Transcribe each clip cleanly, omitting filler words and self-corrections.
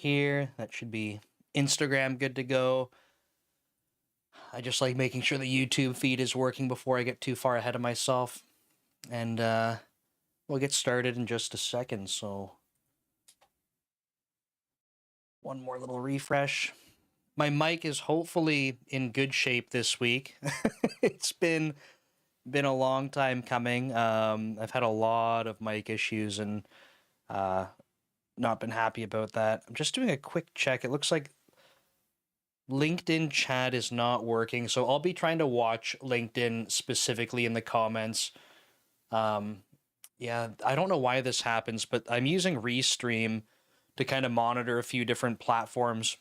here. That should be Instagram good to go. I just like making sure the YouTube feed is working before I get too far ahead of myself. And we'll get started in just a second. So one more little refresh. My mic is hopefully in good shape this week. It's been a long time coming. I've had a lot of mic issues and not been happy about that. I'm just doing a quick check. It looks like LinkedIn chat is not working, so I'll be trying to watch LinkedIn specifically in the comments. Yeah, I don't know why this happens, but I'm using Restream to kind of monitor a few different platforms,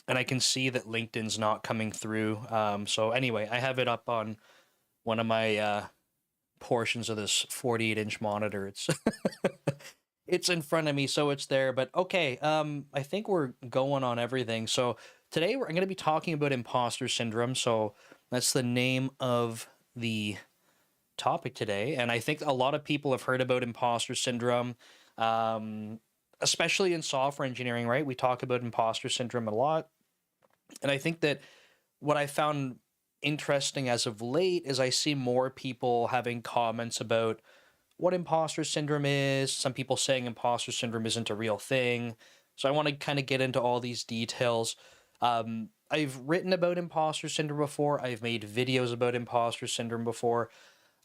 and I can see that LinkedIn's not coming through. So anyway, I have it up on one of my portions of this 48-inch monitor. It's it's in front of me, so it's there. But okay, I think we're going on everything. So today I'm going to be talking about imposter syndrome. So that's the name of the topic today, and I think a lot of people have heard about imposter syndrome, especially in software engineering, right? We talk about imposter syndrome a lot, and I think that what I found interesting as of late is I see more people having comments about what imposter syndrome is, some people saying imposter syndrome isn't a real thing. So I want to kind of get into all these details. I've written about imposter syndrome before, I've made videos about imposter syndrome before.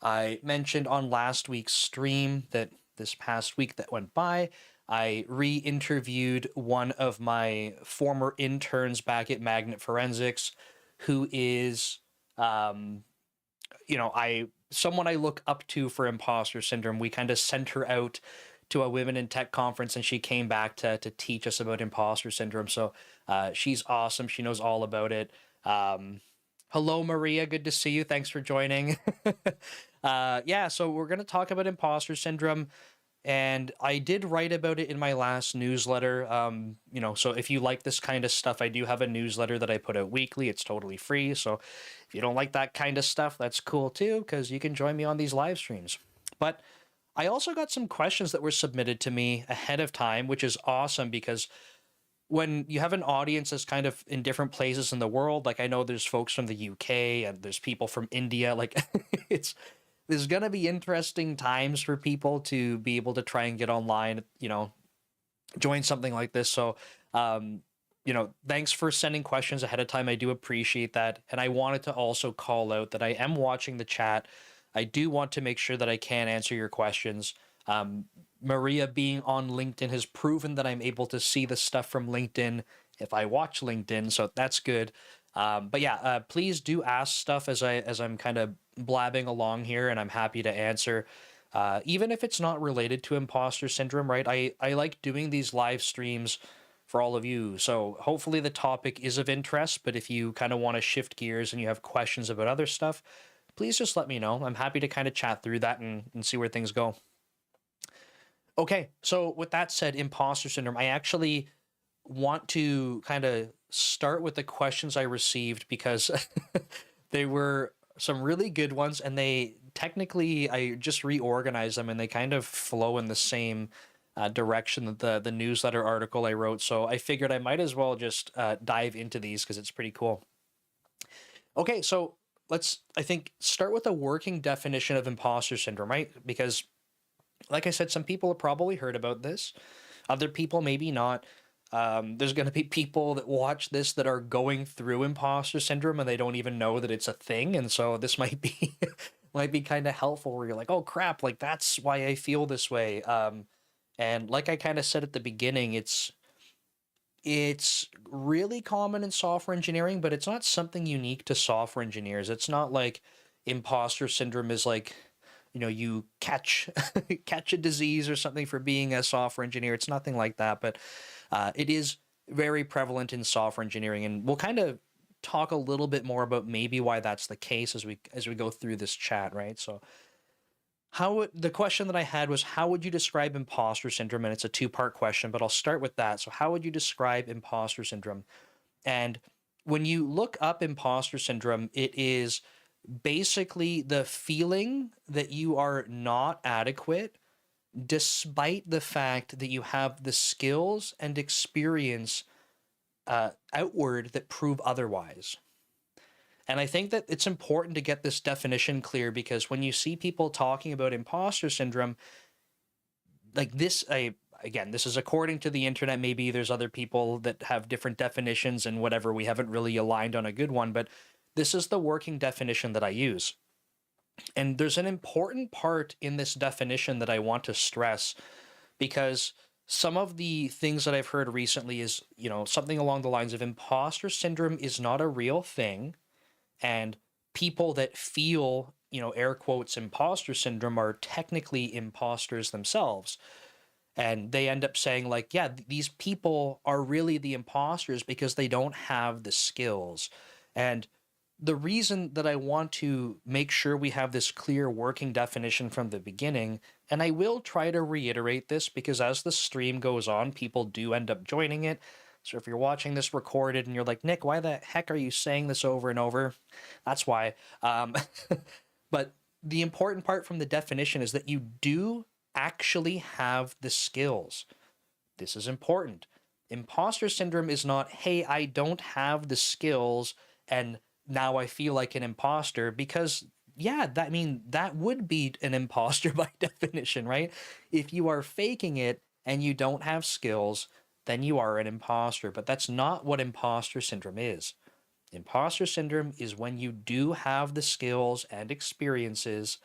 I mentioned on last week's stream that this past week that went by, I re-interviewed one of my former interns back at Magnet Forensics, who is, someone I look up to for imposter syndrome. We kind of sent her out to a women in tech conference, and she came back to teach us about imposter syndrome. So she's awesome. She knows all about it. Hello, Maria. Good to see you. Thanks for joining. Yeah, so we're going to talk about imposter syndrome, and I did write about it in my last newsletter. So if you like this kind of stuff, I do have a newsletter that I put out weekly. It's totally free. So if you don't like that kind of stuff, that's cool too, because you can join me on these live streams. But I also got some questions that were submitted to me ahead of time, which is awesome because when you have an audience that's kind of in different places in the world, like I know there's folks from the UK and there's people from India, like there's going to be interesting times for people to be able to try and get online, join something like this. So, thanks for sending questions ahead of time. I do appreciate that. And I wanted to also call out that I am watching the chat. I do want to make sure that I can answer your questions. Maria being on LinkedIn has proven that I'm able to see the stuff from LinkedIn if I watch LinkedIn, so that's good. But yeah, please do ask stuff as I'm kind of blabbing along here, and I'm happy to answer, even if it's not related to imposter syndrome, right? I like doing these live streams for all of you, so hopefully the topic is of interest, but if you kind of want to shift gears and you have questions about other stuff, please just let me know. I'm happy to kind of chat through that and see where things go. Okay, so with that said, imposter syndrome, I actually want to kind of start with the questions I received because they were some really good ones, and I just reorganized them and they kind of flow in the same direction that the newsletter article I wrote. So I figured I might as well just dive into these because it's pretty cool. Okay, so let's, I think, start with a working definition of imposter syndrome, right? Because like I said, some people have probably heard about this. Other people maybe not. There's going to be people that watch this that are going through imposter syndrome and they don't even know that it's a thing. And so this might be might be kind of helpful where you're like, oh crap, like that's why I feel this way. And like I kind of said at the beginning, it's really common in software engineering, but it's not something unique to software engineers. It's not like imposter syndrome is like, you catch catch a disease or something for being a software engineer. It's nothing like that, but it is very prevalent in software engineering, and we'll kind of talk a little bit more about maybe why that's the case as we go through this chat, right? So the question that I had was, how would you describe imposter syndrome? And it's a two-part question, but I'll start with that. So how would you describe imposter syndrome? And when you look up imposter syndrome, it is basically the feeling that you are not adequate despite the fact that you have the skills and experience outward that prove otherwise. And I think that it's important to get this definition clear, because when you see people talking about imposter syndrome, like this, again, this is according to the internet. Maybe there's other people that have different definitions and whatever. We haven't really aligned on a good one, but this is the working definition that I use. And there's an important part in this definition that I want to stress, because some of the things that I've heard recently is, something along the lines of imposter syndrome is not a real thing. And people that feel, air quotes, imposter syndrome are technically imposters themselves. And they end up saying, like, yeah, these people are really the imposters because they don't have the skills. And the reason that I want to make sure we have this clear working definition from the beginning, and I will try to reiterate this because as the stream goes on, people do end up joining it. So if you're watching this recorded and you're like, Nick, why the heck are you saying this over and over? That's why. But the important part from the definition is that you do actually have the skills. This is important. Imposter syndrome is not, hey, I don't have the skills and now I feel like an imposter, because yeah, that would be an imposter by definition, right? If you are faking it and you don't have skills, then you are an imposter. But that's not what imposter syndrome is. Imposter syndrome is when you do have the skills and experiences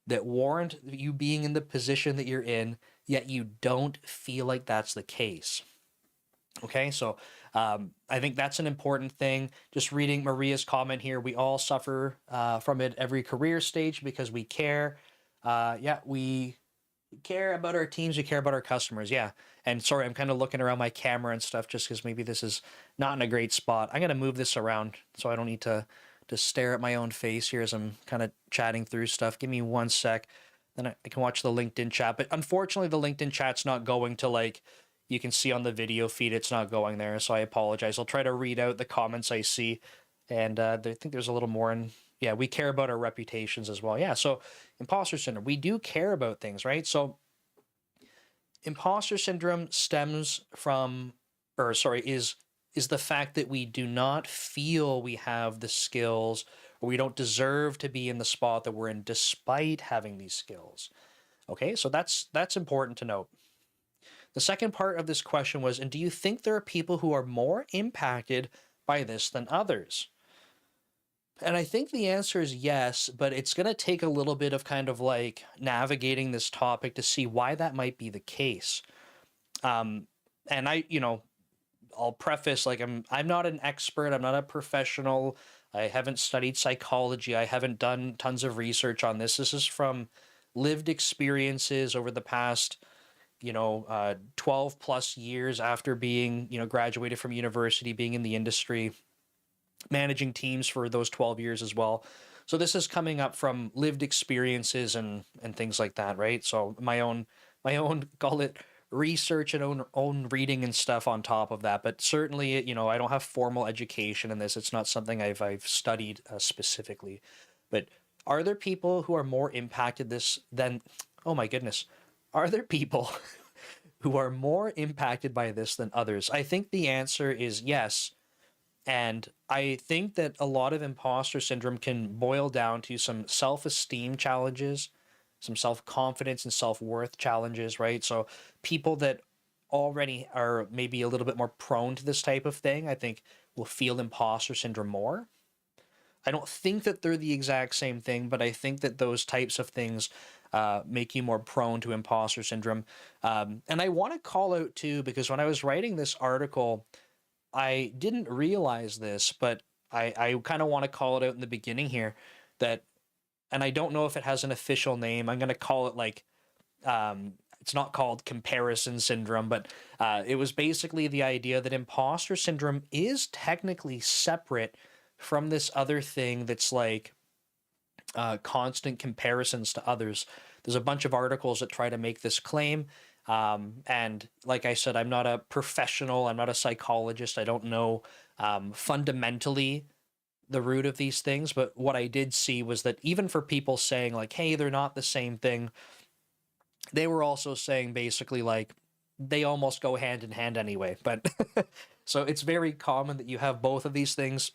that warrant you being in the position that you're in, yet you don't feel like that's the case. Okay, so I think that's an important thing. Just reading Maria's comment here, we all suffer from it every career stage because we care. Yeah, we care about our teams, we care about our customers. Yeah. And sorry, I'm kind of looking around my camera and stuff just because maybe this is not in a great spot. I'm going to move this around so I don't need to stare at my own face here as I'm kind of chatting through stuff. Give me one sec. Then I can watch the LinkedIn chat. But unfortunately, the LinkedIn chat's not going to, like, you can see on the video feed, it's not going there. So I apologize. I'll try to read out the comments I see. And I think there's a little more in, yeah, we care about our reputations as well. Yeah. So imposter syndrome, we do care about things, right? So imposter syndrome stems from, or sorry, is the fact that we do not feel we have the skills, or we don't deserve to be in the spot that we're in despite having these skills. Okay, so that's important to note. The second part of this question was, and do you think there are people who are more impacted by this than others? And I think the answer is yes, but it's going to take a little bit of kind of like navigating this topic to see why that might be the case. And I'll preface, like, I'm not an expert, I'm not a professional. I haven't studied psychology. I haven't done tons of research on this. This is from lived experiences over the past 12 plus years after being, graduated from university, being in the industry, managing teams for those 12 years as well. So this is coming up from lived experiences and things like that, right? So my own call it research and own reading and stuff on top of that. But certainly, I don't have formal education in this. It's not something I've studied specifically. But are there people who are more impacted this than, oh my goodness, are there people who are more impacted by this than others? I think the answer is yes. And I think that a lot of imposter syndrome can boil down to some self-esteem challenges, some self-confidence and self-worth challenges, right? So people that already are maybe a little bit more prone to this type of thing, I think will feel imposter syndrome more. I don't think that they're the exact same thing, but I think that those types of things make you more prone to imposter syndrome. And I want to call out too, because when I was writing this article, I didn't realize this, but I kind of want to call it out in the beginning here that, and I don't know if it has an official name. I'm going to call it like, it's not called comparison syndrome, but it was basically the idea that imposter syndrome is technically separate from this other thing that's like constant comparisons to others. There's a bunch of articles that try to make this claim. And like I said, I'm not a professional, I'm not a psychologist, I don't know fundamentally the root of these things, but what I did see was that even for people saying like, hey, they're not the same thing, they were also saying basically like they almost go hand in hand anyway. But so it's very common that you have both of these things.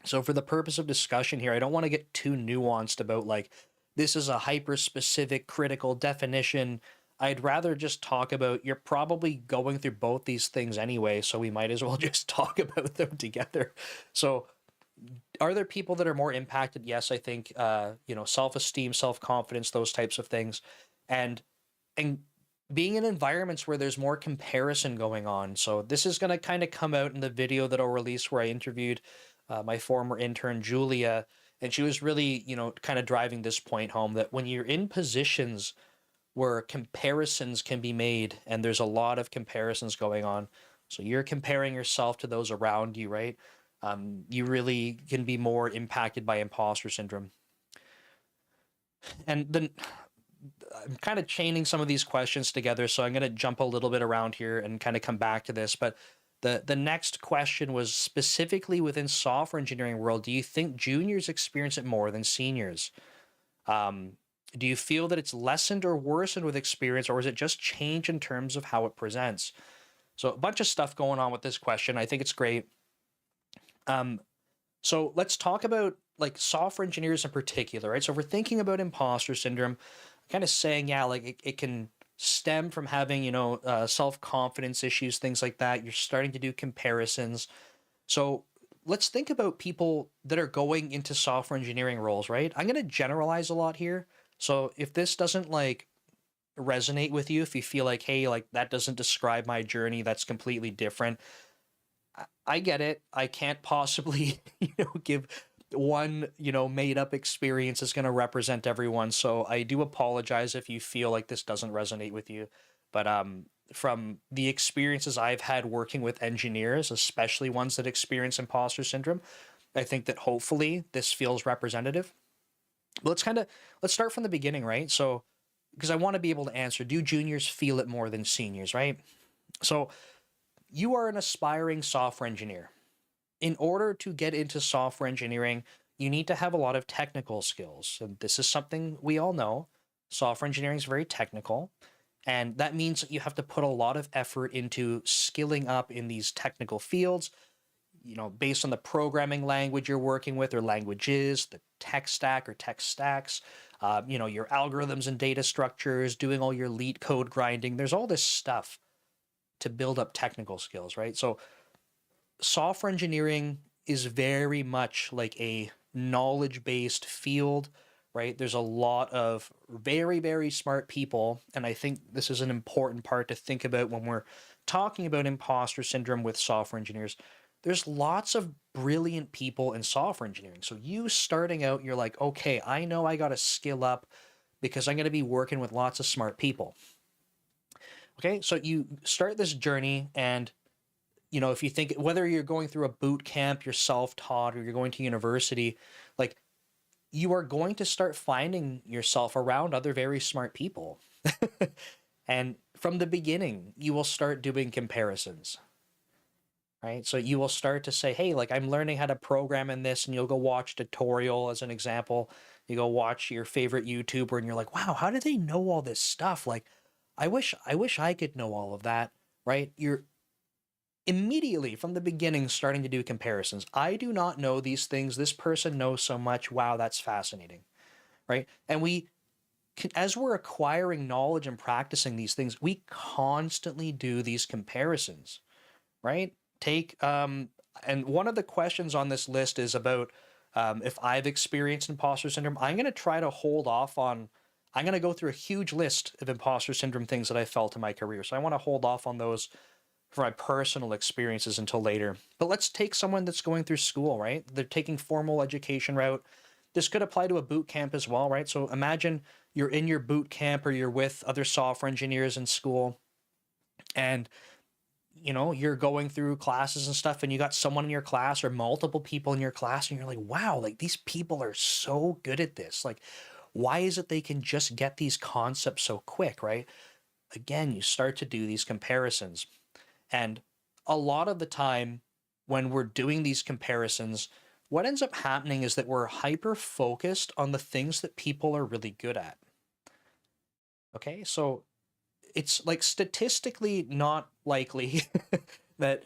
So for the purpose of discussion here, I don't want to get too nuanced about like this is a hyper specific critical definition. I'd rather just talk about you're probably going through both these things anyway, so we might as well just talk about them together. So are there people that are more impacted? Yes, I think self-esteem, self-confidence, those types of things. And and being in environments where there's more comparison going on. So this is going to kind of come out in the video that I'll release where I interviewed my former intern Julia, and she was really, kind of driving this point home that when you're in positions where comparisons can be made, and there's a lot of comparisons going on, so you're comparing yourself to those around you, right? You really can be more impacted by imposter syndrome. And then I'm kind of chaining some of these questions together, so I'm going to jump a little bit around here and kind of come back to this. But the next question was specifically within software engineering world, do you think juniors experience it more than seniors? Um, do you feel that it's lessened or worsened with experience, or is it just change in terms of how it presents? So a bunch of stuff going on with this question. I think it's great. Um, so let's talk about like software engineers in particular, right? So if we're thinking about imposter syndrome, kind of saying, yeah, like it can stem from having, self-confidence issues, things like that. You're starting to do comparisons. So let's think about people that are going into software engineering roles, right? I'm going to generalize a lot here. So if this doesn't like resonate with you, if you feel like, hey, like that doesn't describe my journey, that's completely different. I get it. I can't possibly, give one, made up experience is going to represent everyone. So I do apologize if you feel like this doesn't resonate with you. But from the experiences I've had working with engineers, especially ones that experience imposter syndrome, I think that hopefully this feels representative. But let's start from the beginning, right? So because I want to be able to answer, do juniors feel it more than seniors, right? So you are an aspiring software engineer. In order to get into software engineering, you need to have a lot of technical skills. And this is something we all know. Software engineering is very technical. And that means that you have to put a lot of effort into skilling up in these technical fields, based on the programming language you're working with or languages, the tech stack or tech stacks, your algorithms and data structures, doing all your leet code grinding. There's all this stuff to build up technical skills, right? So software engineering is very much like a knowledge based field, right? There's a lot of very, very smart people. And I think this is an important part to think about when we're talking about imposter syndrome with software engineers. There's lots of brilliant people in software engineering. So you starting out, you're like, okay, I know I got to skill up because I'm going to be working with lots of smart people. Okay, so you start this journey, and if you think whether you're going through a boot camp, you're self-taught, or you're going to university, like you are going to start finding yourself around other very smart people. And from the beginning, you will start doing comparisons, right? So you will start to say, hey, like I'm learning how to program in this, and you'll go watch tutorial as an example. You go watch your favorite YouTuber and you're like, wow, how did they know all this stuff? Like, I wish I could know all of that, right? You're immediately from the beginning starting to do comparisons. I do not know these things. This person knows so much. Wow, that's fascinating, right? And as we're acquiring knowledge and practicing these things, we constantly do these comparisons, right? And one of the questions on this list is about if I've experienced imposter syndrome. I'm going to try to hold off on. I'm going to go through a huge list of imposter syndrome things that I felt in my career. So I want to hold off on those for my personal experiences until later. But let's take someone that's going through school, right? They're taking formal education route. This could apply to a boot camp as well, right? So imagine you're in your boot camp or you're with other software engineers in school, and you're going through classes and stuff, and you got someone in your class or multiple people in your class, and you're like, wow, like these people are so good at this. Like, why is it they can just get these concepts so quick, right? Again, you start to do these comparisons. And a lot of the time when we're doing these comparisons, what ends up happening is that we're hyper focused on the things that people are really good at. Okay, so it's like statistically not likely that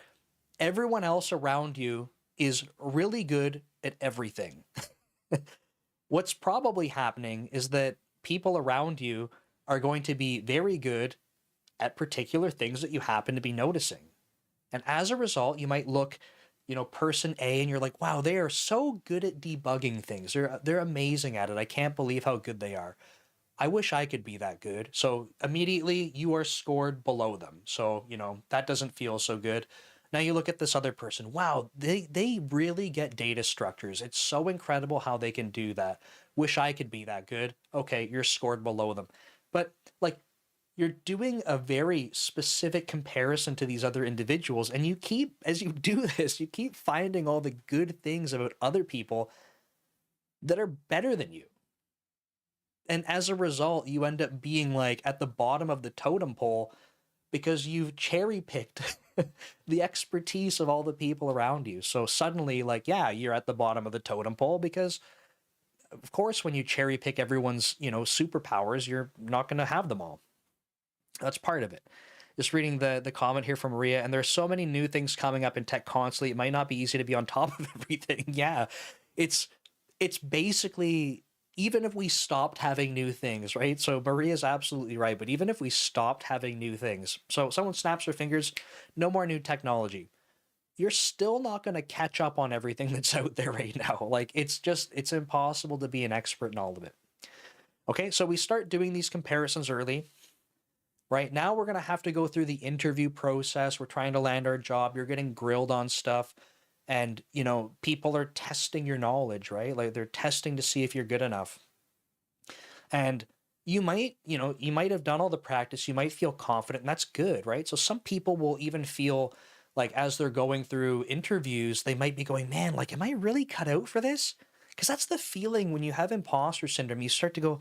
everyone else around you is really good at everything. What's probably happening is that people around you are going to be very good at particular things that you happen to be noticing. And as a result, you might look, person A and you're like, wow, they are so good at debugging things. They're amazing at it. I can't believe how good they are. I wish I could be that good. So immediately you are scored below them. So, that doesn't feel so good. Now you look at this other person. Wow, they really get data structures. It's so incredible how they can do that. Wish I could be that good. Okay, you're scored below them. But like you're doing a very specific comparison to these other individuals, and you keep, as you do this, you keep finding all the good things about other people that are better than you. And as a result, you end up being like at the bottom of the totem pole because you've cherry picked the expertise of all the people around you. So suddenly, like, yeah, you're at the bottom of the totem pole because, of course, when you cherry pick everyone's, superpowers, you're not going to have them all. That's part of it. Just reading the comment here from Maria, and there's so many new things coming up in tech constantly. It might not be easy to be on top of everything. Yeah, it's it's basically, even if we stopped having new things, right? So Maria's absolutely right. But even if we stopped having new things, so someone snaps their fingers, no more new technology. You're still not going to catch up on everything that's out there right now. Like it's impossible to be an expert in all of it. Okay, so we start doing these comparisons early. Right now, we're going to have to go through the interview process. We're trying to land our job. You're getting grilled on stuff. And, people are testing your knowledge, right? Like they're testing to see if you're good enough. And you might have done all the practice. You might feel confident, and that's good, right? So some people will even feel like as they're going through interviews, they might be going, man, like, am I really cut out for this? Because that's the feeling when you have imposter syndrome. You start to go,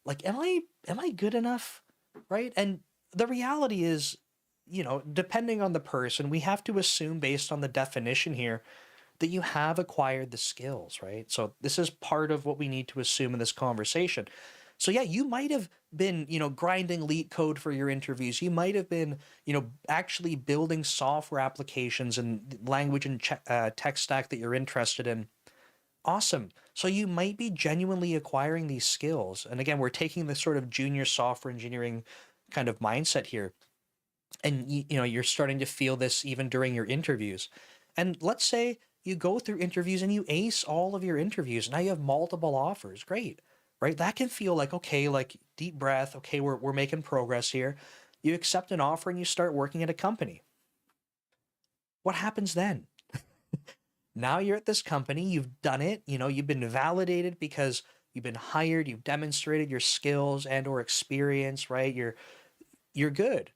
like, am I good enough, right? And the reality is, depending on the person, we have to assume based on the definition here that you have acquired the skills, right? So this is part of what we need to assume in this conversation. So yeah, you might have been, grinding leak code for your interviews. You might have been, actually building software applications and language and tech stack that you're interested in. Awesome. So you might be genuinely acquiring these skills. And again, we're taking this sort of junior software engineering kind of mindset here. And you're starting to feel this even during your interviews. And let's say you go through interviews and you ace all of your interviews. Now you have multiple offers. Great. Right? That can feel like, okay, like deep breath. Okay, we're making progress here. You accept an offer and you start working at a company. What happens then? Now you're at this company, you've done it, you've been validated because you've been hired, you've demonstrated your skills and or experience, right? You're good.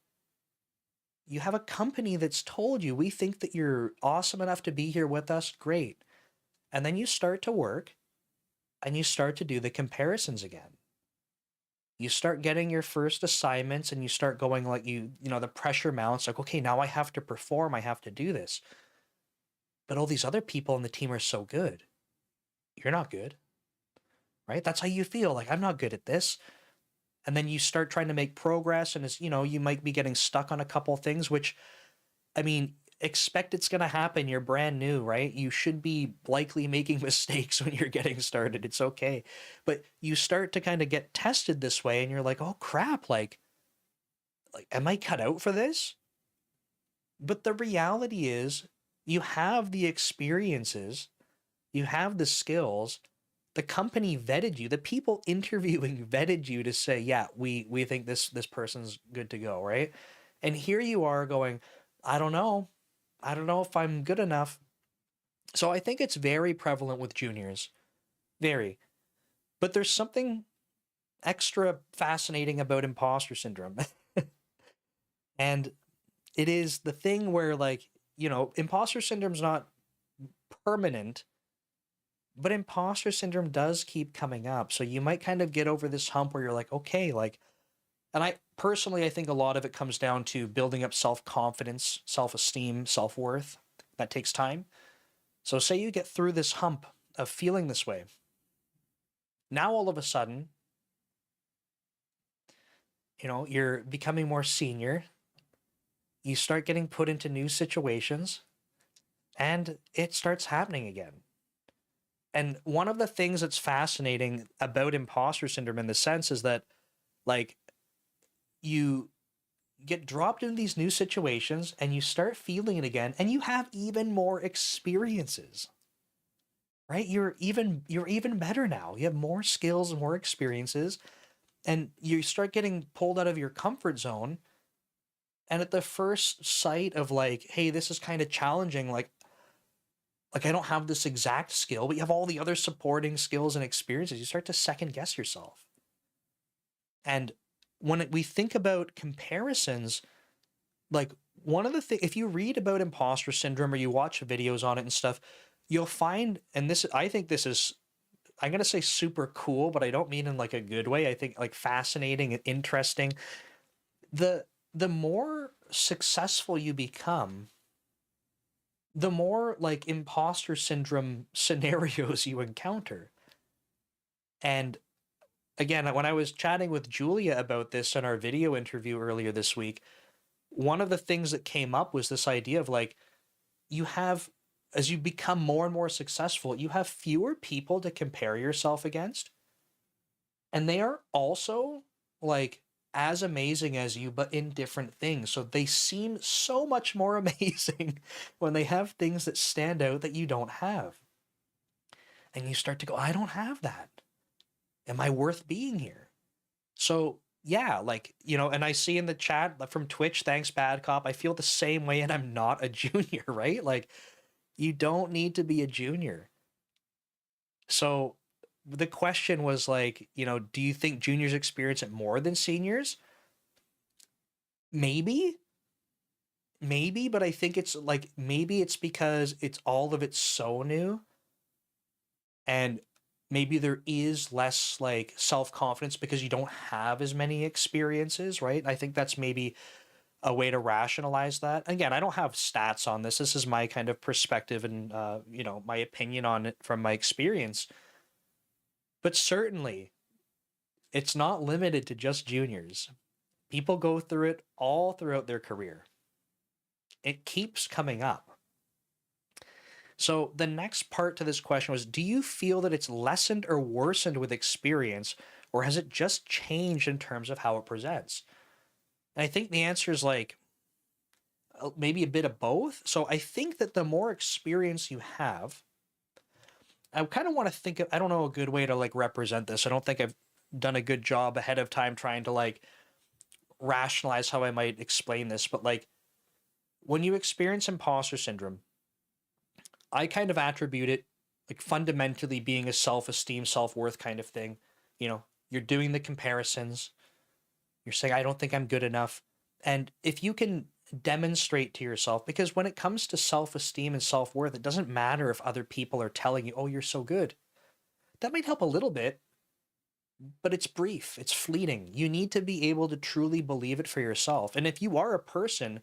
You have a company that's told you, we think that you're awesome enough to be here with us. Great. And then you start to work and you start to do the comparisons again. You start getting your first assignments and you start going like the pressure mounts like, okay, now I have to perform, I have to do this. But all these other people on the team are so good. You're not good, right? That's how you feel. Like, I'm not good at this. And then you start trying to make progress, and as you might be getting stuck on a couple things, which, I mean, expect it's going to happen. You're brand new, right? You should be likely making mistakes when you're getting started. It's okay. But you start to kind of get tested this way, and you're like, oh crap, like, am I cut out for this? But the reality is, you have the experiences, you have the skills, the company vetted you, the people interviewing vetted you to say, yeah, we think this person's good to go, right? And here you are going, I don't know. I don't know if I'm good enough. So I think it's very prevalent with juniors. Very. But there's something extra fascinating about imposter syndrome. And it is the thing where, like, imposter syndrome's not permanent, but imposter syndrome does keep coming up. So you might kind of get over this hump where you're like, okay, like, and I personally, I think a lot of it comes down to building up self confidence, self esteem, self worth. That takes time. So say you get through this hump of feeling this way. Now all of a sudden, You know, you're becoming more senior, you start getting put into new situations, and it starts happening again. And one of the things that's fascinating about imposter syndrome in the sense is that, like, you get dropped in these new situations and you start feeling it again, and you have even more experiences, right? You're even better now. You have more skills and more experiences, and you start getting pulled out of your comfort zone. And at the first sight of like, hey, this is kind of challenging, like I don't have this exact skill, but you have all the other supporting skills and experiences, you start to second guess yourself. And when we think about comparisons, like one of the things, if you read about imposter syndrome or you watch videos on it and stuff, you'll find, and this, I think this is, I'm going to say super cool, but I don't mean in like a good way. I think like fascinating and interesting. The, the more successful you become, the more like imposter syndrome scenarios you encounter. And again, when I was chatting with Julia about this in our video interview earlier this week, one of the things that came up was this idea of like, you have, as you become more and more successful, you have fewer people to compare yourself against. And they are also like as amazing as you, but in different things. So they seem so much more amazing when they have things that stand out that you don't have. And you start to go, I don't have that. Am I worth being here? So yeah, like, you know, and I see in the chat from Twitch, thanks, Bad Cop. I feel the same way, and I'm not a junior, right? Like, you don't need to be a junior. So the question was like, you know, do you think juniors experience it more than seniors? Maybe, maybe, but I think it's like maybe it's because it's all of it's so new, and maybe there is less like self-confidence because you don't have as many experiences, right? I think that's maybe a way to rationalize that. Again, I don't have stats on this. This is my kind of perspective and you know, my opinion on it from my experience. But certainly, it's not limited to just juniors. People go through it all throughout their career. It keeps coming up. So the next part to this question was, do you feel that it's lessened or worsened with experience, or has it just changed in terms of how it presents? And I think the answer is like maybe a bit of both. So I think that the more experience you have, I kind of want to think of, I don't know a good way to like represent this. I don't think I've done a good job ahead of time trying to like rationalize how I might explain this, but like when you experience imposter syndrome, I kind of attribute it like fundamentally being a self-esteem, self-worth kind of thing. You know, you're doing the comparisons, you're saying, I don't think I'm good enough. And if you can demonstrate to yourself, because when it comes to self-esteem and self-worth, it doesn't matter if other people are telling you, oh, you're so good. That might help a little bit, but it's brief, it's fleeting. You need to be able to truly believe it for yourself. And if you are a person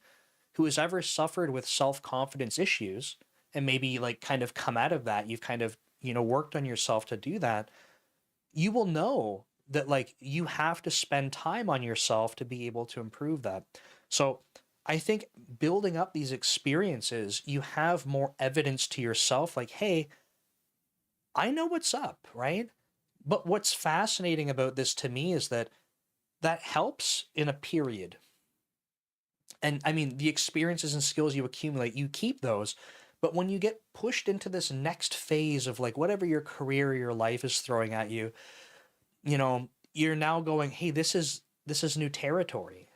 who has ever suffered with self-confidence issues and maybe like kind of come out of that, you've kind of, you know, worked on yourself to do that, you will know that like you have to spend time on yourself to be able to improve that. So I think building up these experiences, you have more evidence to yourself like, hey, I know what's up, right? But what's fascinating about this to me is that that helps in a period. And I mean, the experiences and skills you accumulate, you keep those. But when you get pushed into this next phase of like whatever your career or your life is throwing at you, you know, you're now going, hey, this is new territory.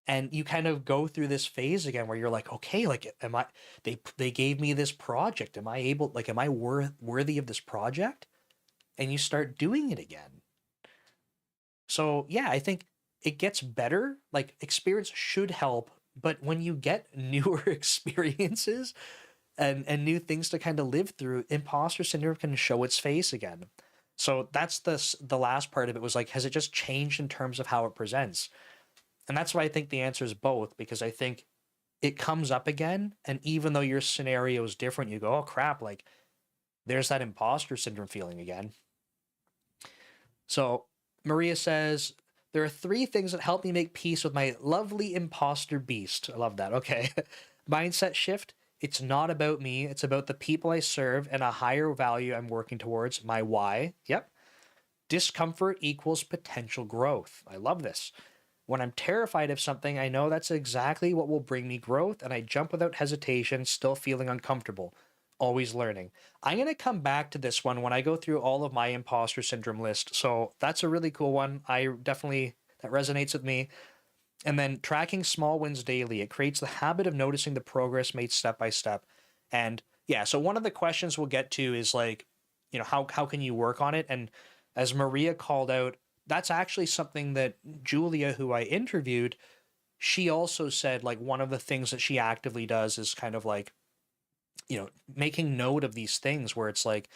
And you kind of go through this phase again where you're like, okay, like am I, they gave me this project. Am I able, like, am I worthy of this project? And you start doing it again. So yeah, I think it gets better. Like experience should help, but when you get newer experiences and new things to kind of live through, imposter syndrome can show its face again. So that's the last part of it was like, has it just changed in terms of how it presents? And that's why I think the answer is both, because I think it comes up again, and even though your scenario is different, you go, oh crap, like there's that imposter syndrome feeling again. So Maria says, There are three things that help me make peace with my lovely imposter beast. I love that. Okay. Mindset shift. It's not about me. It's about the people I serve and a higher value I'm working towards. My why. Yep. Discomfort equals potential growth. I love this. When I'm terrified of something, I know that's exactly what will bring me growth, and I jump without hesitation, still feeling uncomfortable. Always learning. I'm going to come back to this one when I go through all of my imposter syndrome list. So that's a really cool one. I definitely, that resonates with me. And then tracking small wins daily. It creates the habit of noticing the progress made step by step. And yeah, so one of the questions we'll get to is like, how can you work on it? And as Maria called out, that's actually something that Julia, who I interviewed, she also said like one of the things that she actively does is kind of like, making note of these things where it's like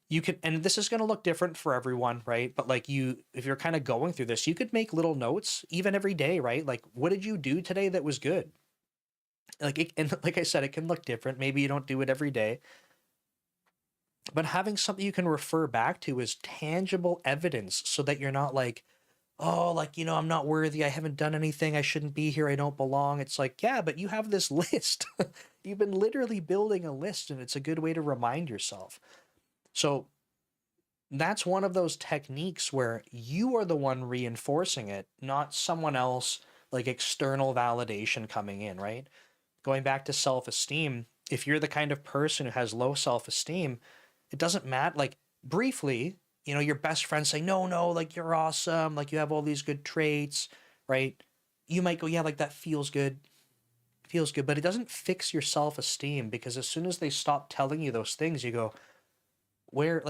you can, and this is going to look different for everyone, right? But like if you're kind of going through this, you could make little notes even every day, right? Like, what did you do today that was good? And like I said, it can look different. Maybe you don't do it every day, but having something you can refer back to is tangible evidence so that you're not like, oh, like, I'm not worthy. I haven't done anything. I shouldn't be here. I don't belong. It's like, yeah, but you have this list. You've been literally building a list, and it's a good way to remind yourself. So that's one of those techniques where you are the one reinforcing it, not someone else, like external validation coming in, right? Going back to self esteem, if you're the kind of person who has low self esteem, it doesn't matter. Like, briefly, your best friend say, no, no, like, you're awesome. Like, you have all these good traits, right? You might go, yeah, like, that feels good, but it doesn't fix your self esteem, because as soon as they stop telling you those things, you go, where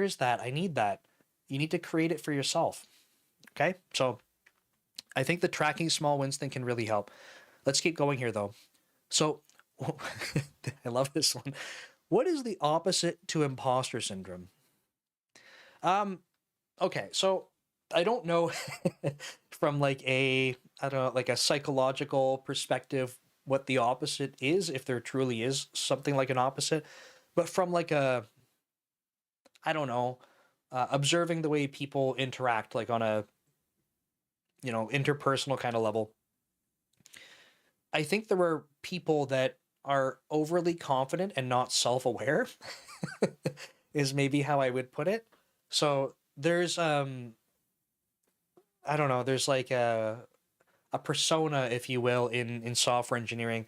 is that? I need that. You need to create it for yourself. Okay. So I think the tracking small wins thing can really help. Let's keep going here though. So I love this one. What is the opposite to imposter syndrome? Um, okay, so I don't know from like I don't know, like a psychological perspective what the opposite is, if there truly is something like an opposite, but from like I don't know, observing the way people interact, like on a, interpersonal kind of level. I think there are people that are overly confident and not self-aware, is maybe how I would put it. So there's I don't know, there's like a persona, if you will, in software engineering.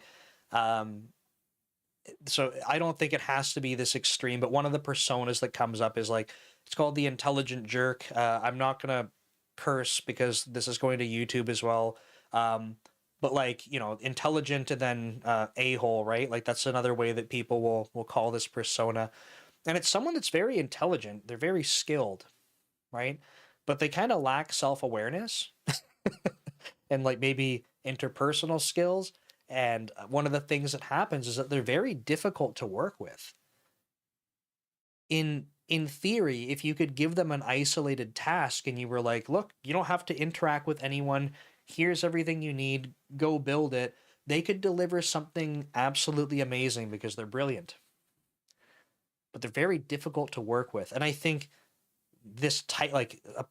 Um, so I don't think it has to be this extreme, but one of the personas that comes up is like, it's called the intelligent jerk. I'm not gonna curse because this is going to YouTube as well. Um, but like, intelligent and then a-hole, right? Like that's another way that people will call this persona. And it's someone that's very intelligent, they're very skilled, right? But they kind of lack self-awareness and like maybe interpersonal skills. And one of the things that happens is that they're very difficult to work with. In theory, if you could give them an isolated task and you were like, look, you don't have to interact with anyone. Here's everything you need. Go build it. They could deliver something absolutely amazing because they're brilliant. But they're very difficult to work with. And I think this type, like a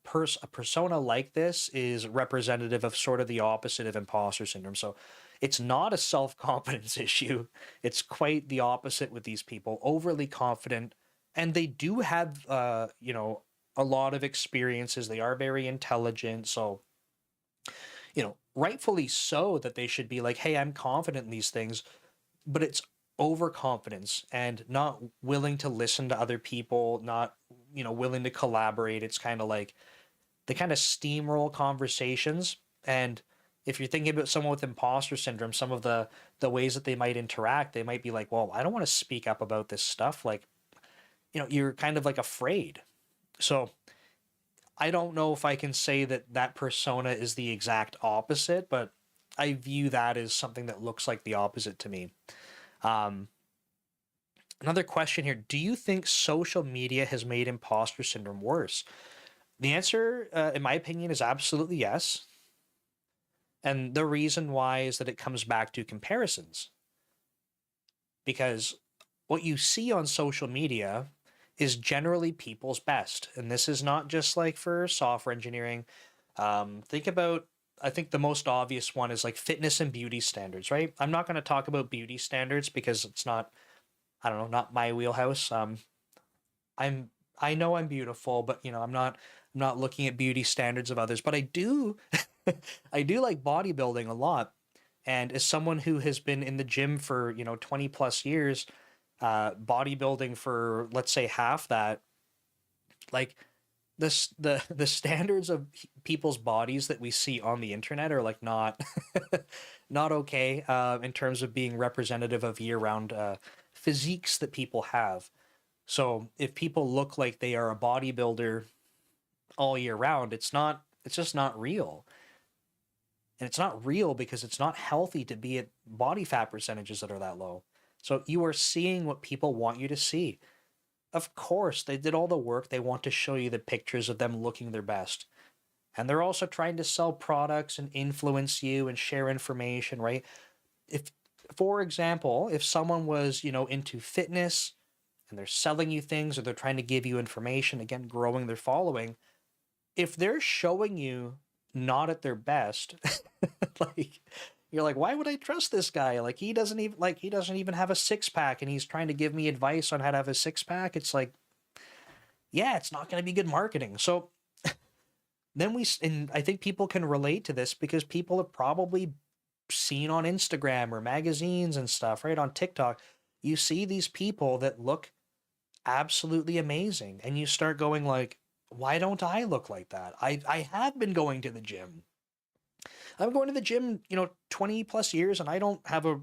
persona like this is representative of sort of the opposite of imposter syndrome. So it's not a self-confidence issue. It's quite the opposite with these people, overly confident, and they do have a lot of experiences. They are very intelligent, so rightfully so that they should be like, hey, I'm confident in these things, but it's overconfidence and not willing to listen to other people, not willing to collaborate. It's kind of like they kind of steamroll conversations. And if you're thinking about someone with imposter syndrome, some of the ways that they might interact, they might be like, well, I don't want to speak up about this stuff. Like, you're kind of like afraid. So I don't know if I can say that that persona is the exact opposite, but I view that as something that looks like the opposite to me. Um, Another question here. Do you think social media has made imposter syndrome worse? The answer, in my opinion, is absolutely yes. And the reason why is that it comes back to comparisons. Because what you see on social media is generally people's best. And this is not just like for software engineering. Think about, I think the most obvious one is like fitness and beauty standards, right? I'm not going to talk about beauty standards because it's not, I don't know, not my wheelhouse. I'm, I know I'm beautiful, but I'm not looking at beauty standards of others, but I do, I do like bodybuilding a lot. And as someone who has been in the gym for, 20 plus years, bodybuilding for, let's say, half that, like the standards of people's bodies that we see on the internet are like not not okay in terms of being representative of year-round physiques that people have. So if people look like they are a bodybuilder all year round, it's just not real. And it's not real because it's not healthy to be at body fat percentages that are that low. So you are seeing what people want you to see. Of course, they did all the work. They want to show you the pictures of them looking their best. And they're also trying to sell products and influence you and share information, right? If, for example, if someone was, into fitness and they're selling you things or they're trying to give you information, again, growing their following, if they're showing you not at their best, like you're like, why would I trust this guy? Like he doesn't even have a six pack and he's trying to give me advice on how to have a six pack. It's like, yeah, it's not going to be good marketing. So and I think people can relate to this because people have probably seen on Instagram or magazines and stuff, right? On TikTok, you see these people that look absolutely amazing and you start going like, why don't I look like that? I have been going to the gym. I'm going to the gym, 20 plus years and I don't have a,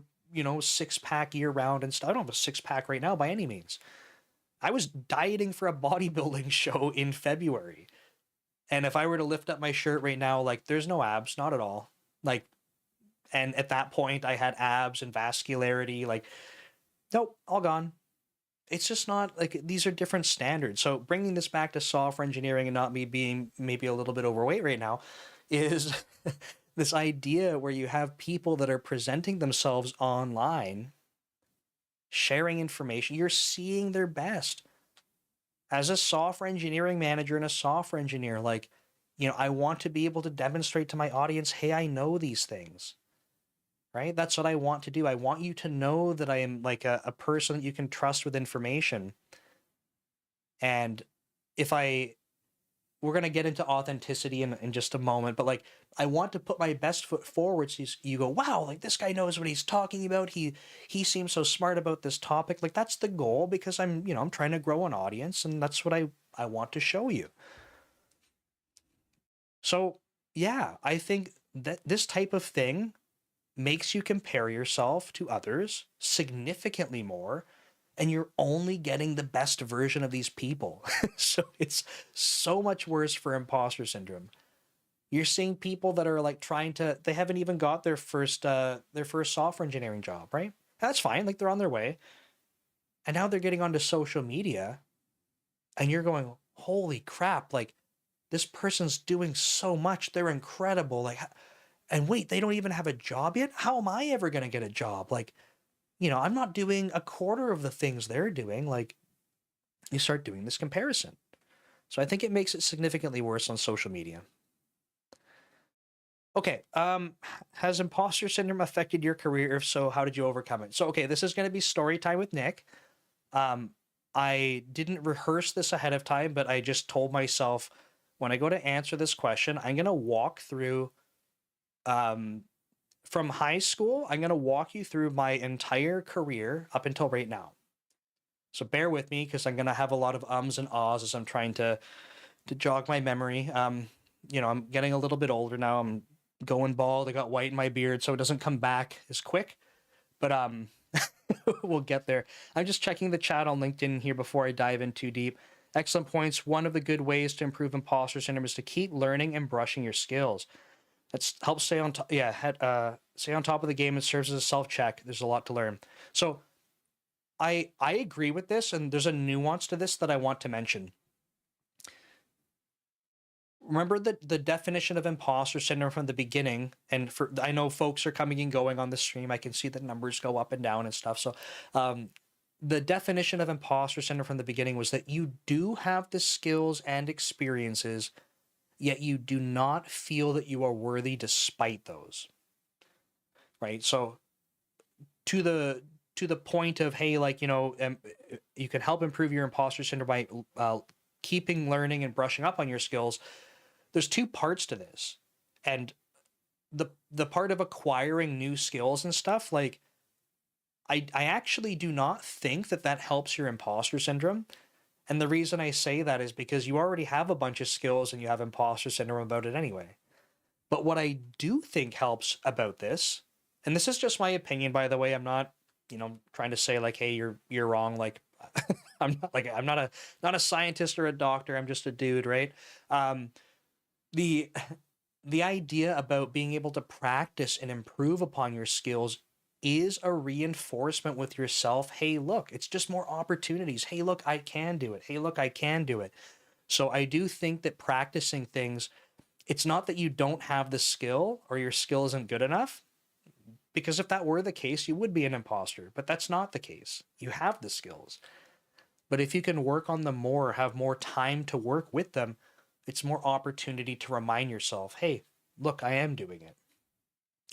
six pack year round and stuff. I don't have a six pack right now by any means. I was dieting for a bodybuilding show in February. And if I were to lift up my shirt right now, like there's no abs, not at all. Like, and at that point I had abs and vascularity, like, nope, all gone. It's just not like these are different standards. So bringing this back to software engineering and not me being maybe a little bit overweight right now is this idea where you have people that are presenting themselves online, sharing information. You're seeing their best. As a software engineering manager and a software engineer, like, I want to be able to demonstrate to my audience, hey, I know these things, right? That's what I want to do. I want you to know that I am like a person that you can trust with information. And if I, we're going to get into authenticity in just a moment, but like, I want to put my best foot forward. So you go, wow, like this guy knows what he's talking about. He seems so smart about this topic. Like that's the goal because I'm trying to grow an audience and that's what I want to show you. So yeah, I think that this type of thing makes you compare yourself to others significantly more and you're only getting the best version of these people. So it's so much worse for imposter syndrome. You're seeing people that are like they haven't even got their first software engineering job, right? That's fine, like they're on their way. And now they're getting onto social media and you're going, "Holy crap, like this person's doing so much. They're incredible." Like and wait, they don't even have a job yet? How am I ever going to get a job? Like, I'm not doing a quarter of the things they're doing. Like, you start doing this comparison. So I think it makes it significantly worse on social media. Okay, has imposter syndrome affected your career? If so, how did you overcome it? So, okay, this is going to be story time with Nick. Um, I didn't rehearse this ahead of time, but I just told myself when I go to answer this question, I'm going to walk through um, from high school, I'm going to walk you through my entire career up until right now. So bear with me because I'm going to have a lot of ums and ahs as I'm trying to jog my memory. I'm getting a little bit older now. I'm going bald. I got white in my beard, so it doesn't come back as quick. But we'll get there. I'm just checking the chat on LinkedIn here before I dive in too deep. Excellent points. One of the good ways to improve imposter syndrome is to keep learning and brushing your skills. That helps stay on top. Yeah, stay on top of the game. It serves as a self check. There's a lot to learn. So I agree with this, and there's a nuance to this that I want to mention. Remember the definition of imposter syndrome from the beginning, and I know folks are coming and going on the stream. I can see the numbers go up and down and stuff. So the definition of imposter syndrome from the beginning was that you do have the skills and experiences, yet you do not feel that you are worthy despite those. Right? So to the point of, hey, like, you can help improve your imposter syndrome by keeping learning and brushing up on your skills. There's two parts to this, and the part of acquiring new skills and stuff, like, I actually do not think that that helps your imposter syndrome. And the reason I say that is because you already have a bunch of skills and you have imposter syndrome about it anyway. But what I do think helps about this, and this is just my opinion, by the way, I'm not, trying to say like, hey, you're wrong. Like, I'm not a scientist or a doctor. I'm just a dude, right? The the idea about being able to practice and improve upon your skills is a reinforcement with yourself. Hey, look, it's just more opportunities. Hey, look, I can do it. Hey, look, I can do it. So I do think that practicing things, it's not that you don't have the skill or your skill isn't good enough, because if that were the case, you would be an imposter, but that's not the case. You have the skills. But if you can work on them more, have more time to work with them, it's more opportunity to remind yourself, hey, look, I am doing it.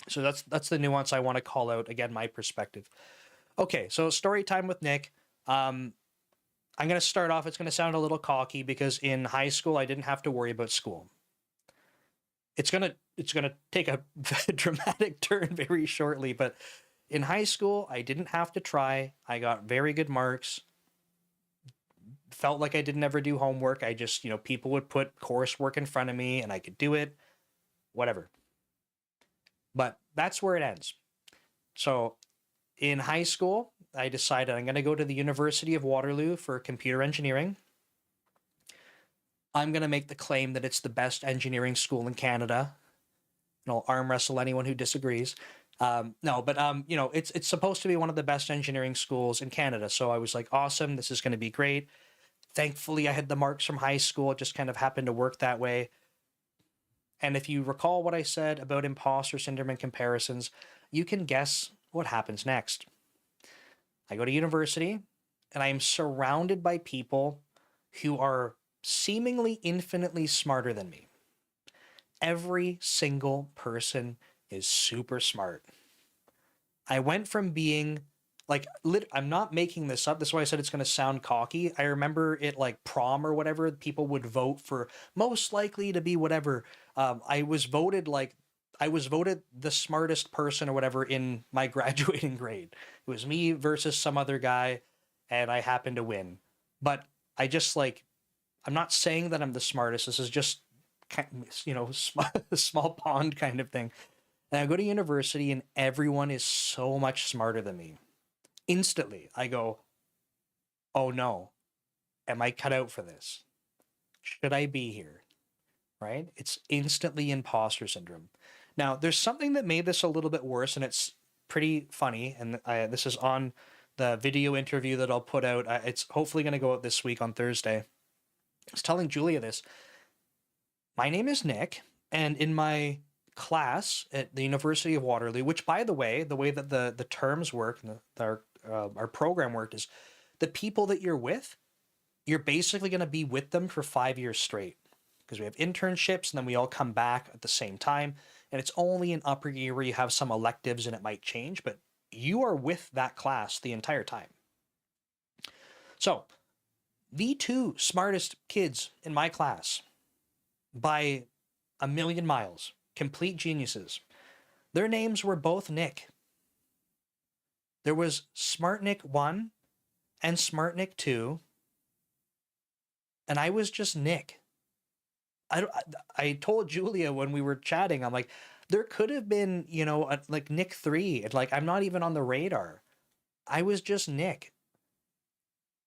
So that's the nuance I want to call out. Again, my perspective. Okay, so story time with Nick. I'm going to start off. It's going to sound a little cocky because in high school I didn't have to worry about school. It's gonna take a dramatic turn very shortly, but in high school I didn't have to try. I got very good marks. Felt like I didn't ever do homework. I just, people would put coursework in front of me and I could do it. Whatever. But that's where it ends. So in high school, I decided I'm going to go to the University of Waterloo for computer engineering. I'm going to make the claim that it's the best engineering school in Canada. And I'll arm wrestle anyone who disagrees. No, but it's supposed to be one of the best engineering schools in Canada. So I was like, awesome, this is going to be great. Thankfully, I had the marks from high school. It just kind of happened to work that way. And if you recall what I said about imposter syndrome and comparisons, you can guess what happens next. I go to university and I am surrounded by people who are seemingly infinitely smarter than me. Every single person is super smart. I went from being like, I'm not making this up. That's why I said it's going to sound cocky. I remember it like prom or whatever, people would vote for most likely to be whatever. I was voted the smartest person or whatever in my graduating grade. It was me versus some other guy, and I happened to win. But I just like, I'm not saying that I'm the smartest. This is just, small pond kind of thing. And I go to university and everyone is so much smarter than me. Instantly, I go, oh no, am I cut out for this? Should I be here? Right? It's instantly imposter syndrome. Now, there's something that made this a little bit worse, and it's pretty funny. And this is on the video interview that I'll put out. It's hopefully going to go out this week on Thursday. I was telling Julia this. My name is Nick, and in my class at the University of Waterloo, which, by the way that the terms work, and our program worked, is the people that you're with, you're basically going to be with them for 5 years straight, because we have internships and then we all come back at the same time. And it's only in upper year where you have some electives and it might change, but you are with that class the entire time. So the two smartest kids in my class by a million miles, complete geniuses, their names were both Nick. There was Smart Nick 1 and Smart Nick 2, and I was just Nick. I told Julia when we were chatting, I'm like, there could have been, like Nick 3, and like, I'm not even on the radar. I was just Nick,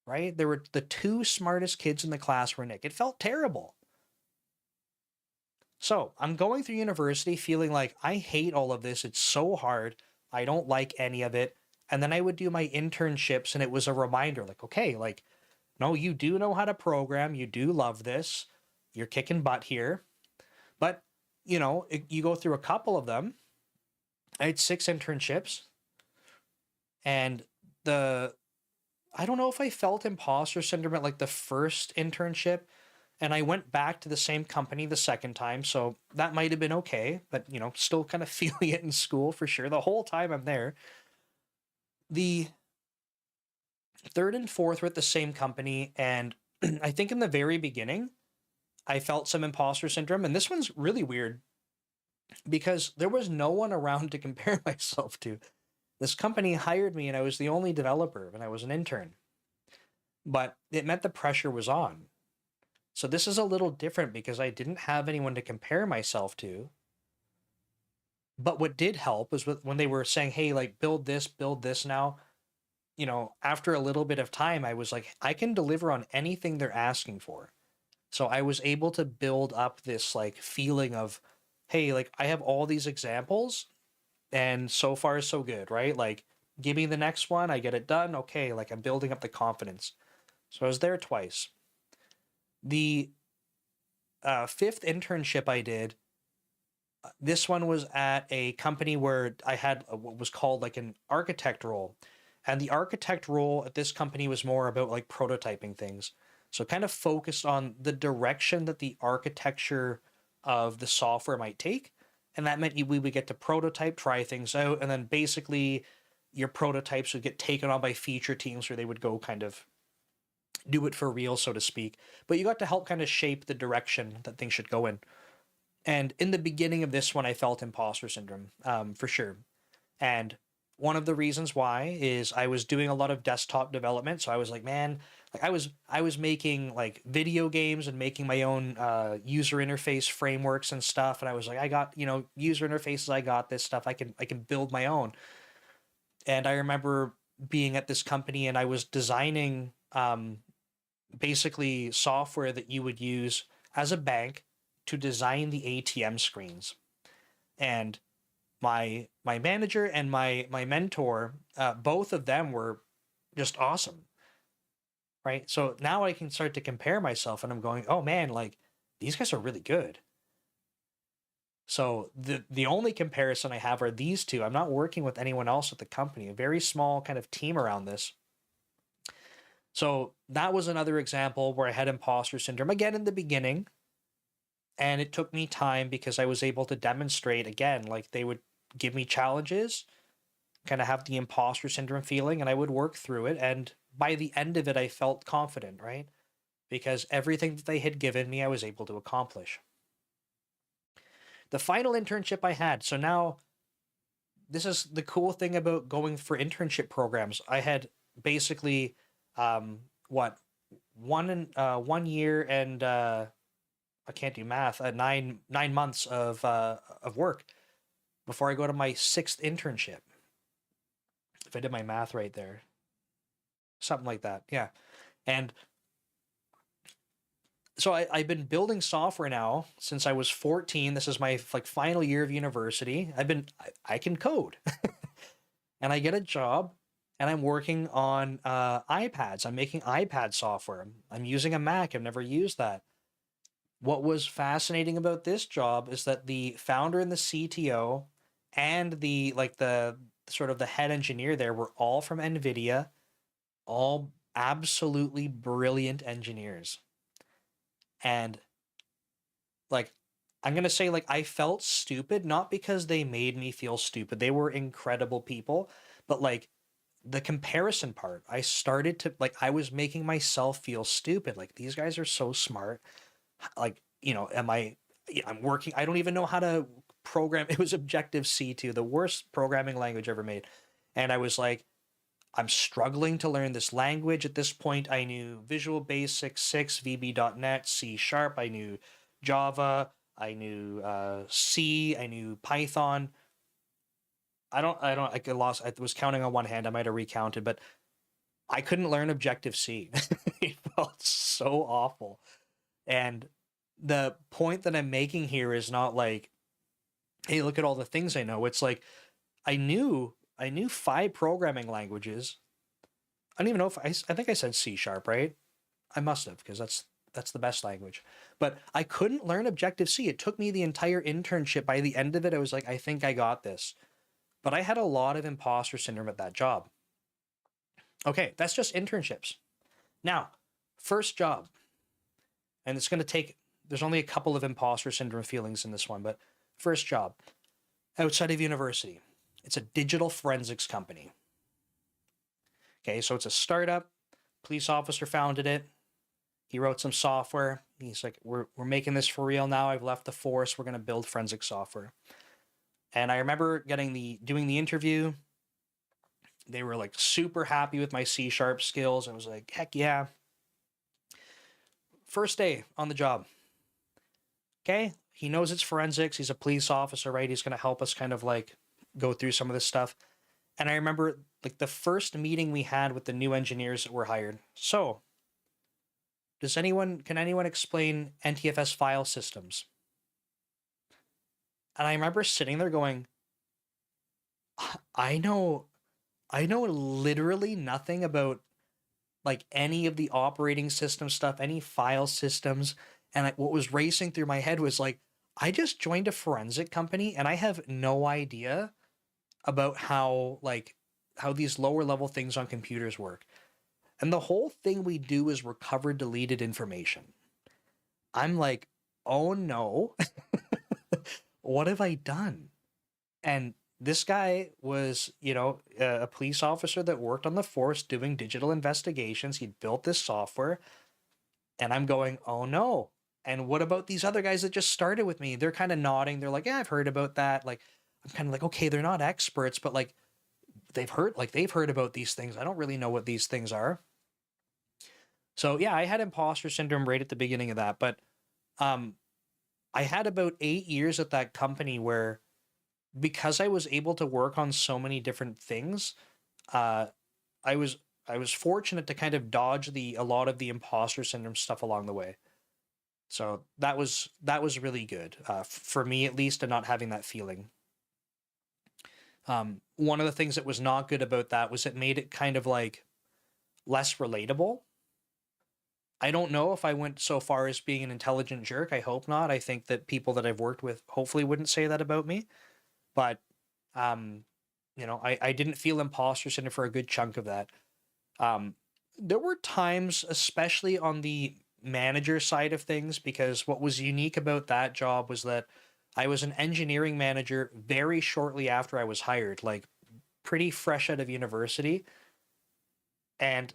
right? There were the two smartest kids in the class were Nick. It felt terrible. So I'm going through university feeling like I hate all of this. It's so hard. I don't like any of it. And then I would do my internships and it was a reminder like, okay, like, no, you do know how to program. You do love this. You're kicking butt here. But, you go through a couple of them. I had 6 internships. And the I don't know if I felt imposter syndrome at like the first internship, and I went back to the same company the second time, so that might have been okay, but still kind of feeling it in school for sure. The whole time I'm there. The third and fourth were at the same company, and I think in the very beginning, I felt some imposter syndrome, and this one's really weird because there was no one around to compare myself to. This company hired me, and I was the only developer, and I was an intern, but it meant the pressure was on. So this is a little different because I didn't have anyone to compare myself to. But what did help was when they were saying, "Hey, like build this now." After a little bit of time, I was like, I can deliver on anything they're asking for. So I was able to build up this like feeling of, hey, like I have all these examples and so far so good, right? Like give me the next one, I get it done. Okay, like I'm building up the confidence. So I was there twice. The fifth internship I did, this one was at a company where I had what was called like an architect role. And the architect role at this company was more about like prototyping things. So kind of focused on the direction that the architecture of the software might take. And that meant we would get to prototype, try things out, and then basically your prototypes would get taken on by feature teams where they would go kind of do it for real, so to speak. But you got to help kind of shape the direction that things should go in. And in the beginning of this one, I felt imposter syndrome, for sure. And one of the reasons why is I was doing a lot of desktop development. So I was like, man, like I was making like video games and making my own user interface frameworks and stuff. And I was like, I got, user interfaces, I got this stuff. I can build my own. And I remember being at this company and I was designing basically software that you would use as a bank to design the ATM screens. And my manager and my mentor, both of them were just awesome, right? So now I can start to compare myself, and I'm going, oh man, like these guys are really good. So the only comparison I have are these two. I'm not working with anyone else at the company. A very small kind of team around this. So that was another example where I had imposter syndrome again in the beginning, and it took me time because I was able to demonstrate again, like they would give me challenges, kind of have the imposter syndrome feeling, and I would work through it. And by the end of it, I felt confident, right? Because everything that they had given me, I was able to accomplish. The final internship I had, so now this is the cool thing about going for internship programs. I had basically, what, 1 year and I can't do math, 9 months of work before I go to my sixth internship. If I did my math right there, something like that, yeah. And so I've been building software now since I was 14. This is my like final year of university. I can code, and I get a job, and I'm working on iPads. I'm making iPad software. I'm using a Mac. I've never used that. What was fascinating about this job is that the founder and the CTO and the sort of the head engineer there were all from NVIDIA, all absolutely brilliant engineers. And like I'm going to say like I felt stupid not because they made me feel stupid. They were incredible people, but like the comparison part, I started to like I was making myself feel stupid. Like these guys are so smart. Like, I'm working, I don't even know how to program. It was Objective C2, the worst programming language ever made. And I was like, I'm struggling to learn this language. At this point, I knew Visual Basic 6, VB.NET, C Sharp. I knew Java. I knew C. I knew Python. I lost, I was counting on one hand. I might have recounted, but I couldn't learn Objective C. It felt so awful. And the point that I'm making here is not like, hey, look at all the things I know. It's like I knew 5 programming languages. I don't even know if I think I said C Sharp, right? I must have, because that's the best language. But I couldn't learn Objective C. It took me the entire internship. By the end of it, I was like, I think I got this. But I had a lot of imposter syndrome at that job. Okay, that's just internships. Now, first job, and it's going to take, there's only a couple of imposter syndrome feelings in this one, but first job outside of university, it's a digital forensics company. Okay, so it's a startup. Police officer founded it. He wrote some software. He's like, we're making this for real now. I've left the force. We're going to build forensic software. And I remember doing the interview. They were like super happy with my C# skills. I was like, heck yeah. First day on the job. Okay, he knows it's forensics. He's a police officer, right? He's going to help us kind of like go through some of this stuff. And I remember like the first meeting we had with the new engineers that were hired. So, can anyone explain NTFS file systems? And I remember sitting there going, I know literally nothing about like any of the operating system stuff, any file systems. And what was racing through my head was like, I just joined a forensic company and I have no idea about how these lower level things on computers work. And the whole thing we do is recover deleted information. I'm like, oh no, what have I done? And this guy was, a police officer that worked on the force doing digital investigations. He'd built this software. And I'm going, oh no. And what about these other guys that just started with me? They're kind of nodding. They're like, yeah, I've heard about that. Like, I'm kind of like, okay, they're not experts, but like they've heard about these things. I don't really know what these things are. So yeah, I had imposter syndrome right at the beginning of that. But um, I had about 8 years at that company where because I was able to work on so many different things, uh, I was I was fortunate to kind of dodge a lot of the imposter syndrome stuff along the way. So that was really good for me at least, and not having that feeling. One of the things that was not good about that was it made it kind of like less relatable. I don't know if I went so far as being an intelligent jerk. I hope not. I think that people that I've worked with hopefully wouldn't say that about me. But um, I didn't feel imposter syndrome for a good chunk of that. Um, there were times, especially on the manager side of things, because what was unique about that job was that I was an engineering manager very shortly after I was hired, like pretty fresh out of university. And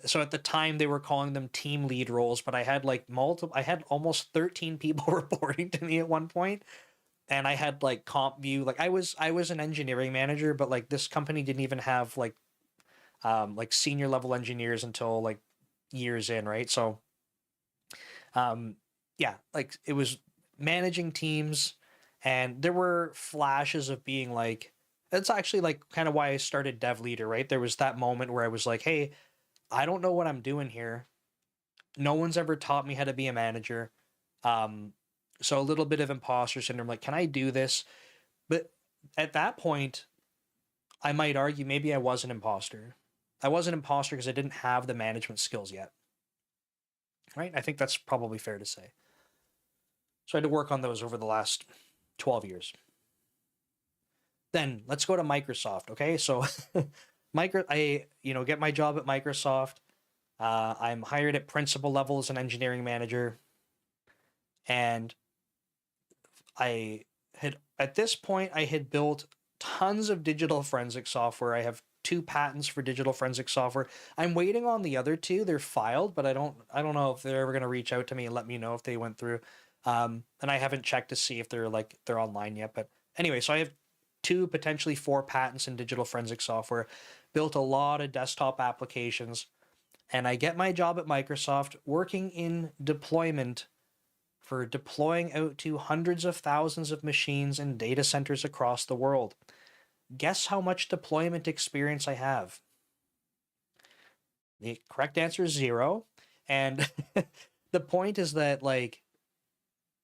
so at the time they were calling them team lead roles, but I had like I had almost 13 people reporting to me at one point. And I had like comp view, like I was an engineering manager, but like this company didn't even have like senior level engineers until like years in, right? So um yeah, like it was managing teams, and there were flashes of being like, that's actually like kind of why I started dev leader, right? There was that moment where I was like, hey, I don't know what I'm doing here. No one's ever taught me how to be a manager. um so a little bit of imposter syndrome, like, can I do this? But at that point, I might argue maybe I was an imposter. I was an imposter because I didn't have the management skills yet, right? I think that's probably fair to say. So I had to work on those over the last 12 years. Then let's go to Microsoft. Okay. So I, get my job at Microsoft. I'm hired at principal level as an engineering manager. And at this point, I had built tons of digital forensic software. I have 2 patents for digital forensic software. I'm waiting on the other 2. They're filed, but I don't know if they're ever going to reach out to me and let me know if they went through. And I haven't checked to see if they're online yet. But anyway, so I have 2, potentially 4 patents in digital forensic software. Built a lot of desktop applications, and I get my job at Microsoft working in deployment for deploying out to hundreds of thousands of machines and data centers across the world. Guess how much deployment experience I have? The correct answer is 0. And the point is that, like,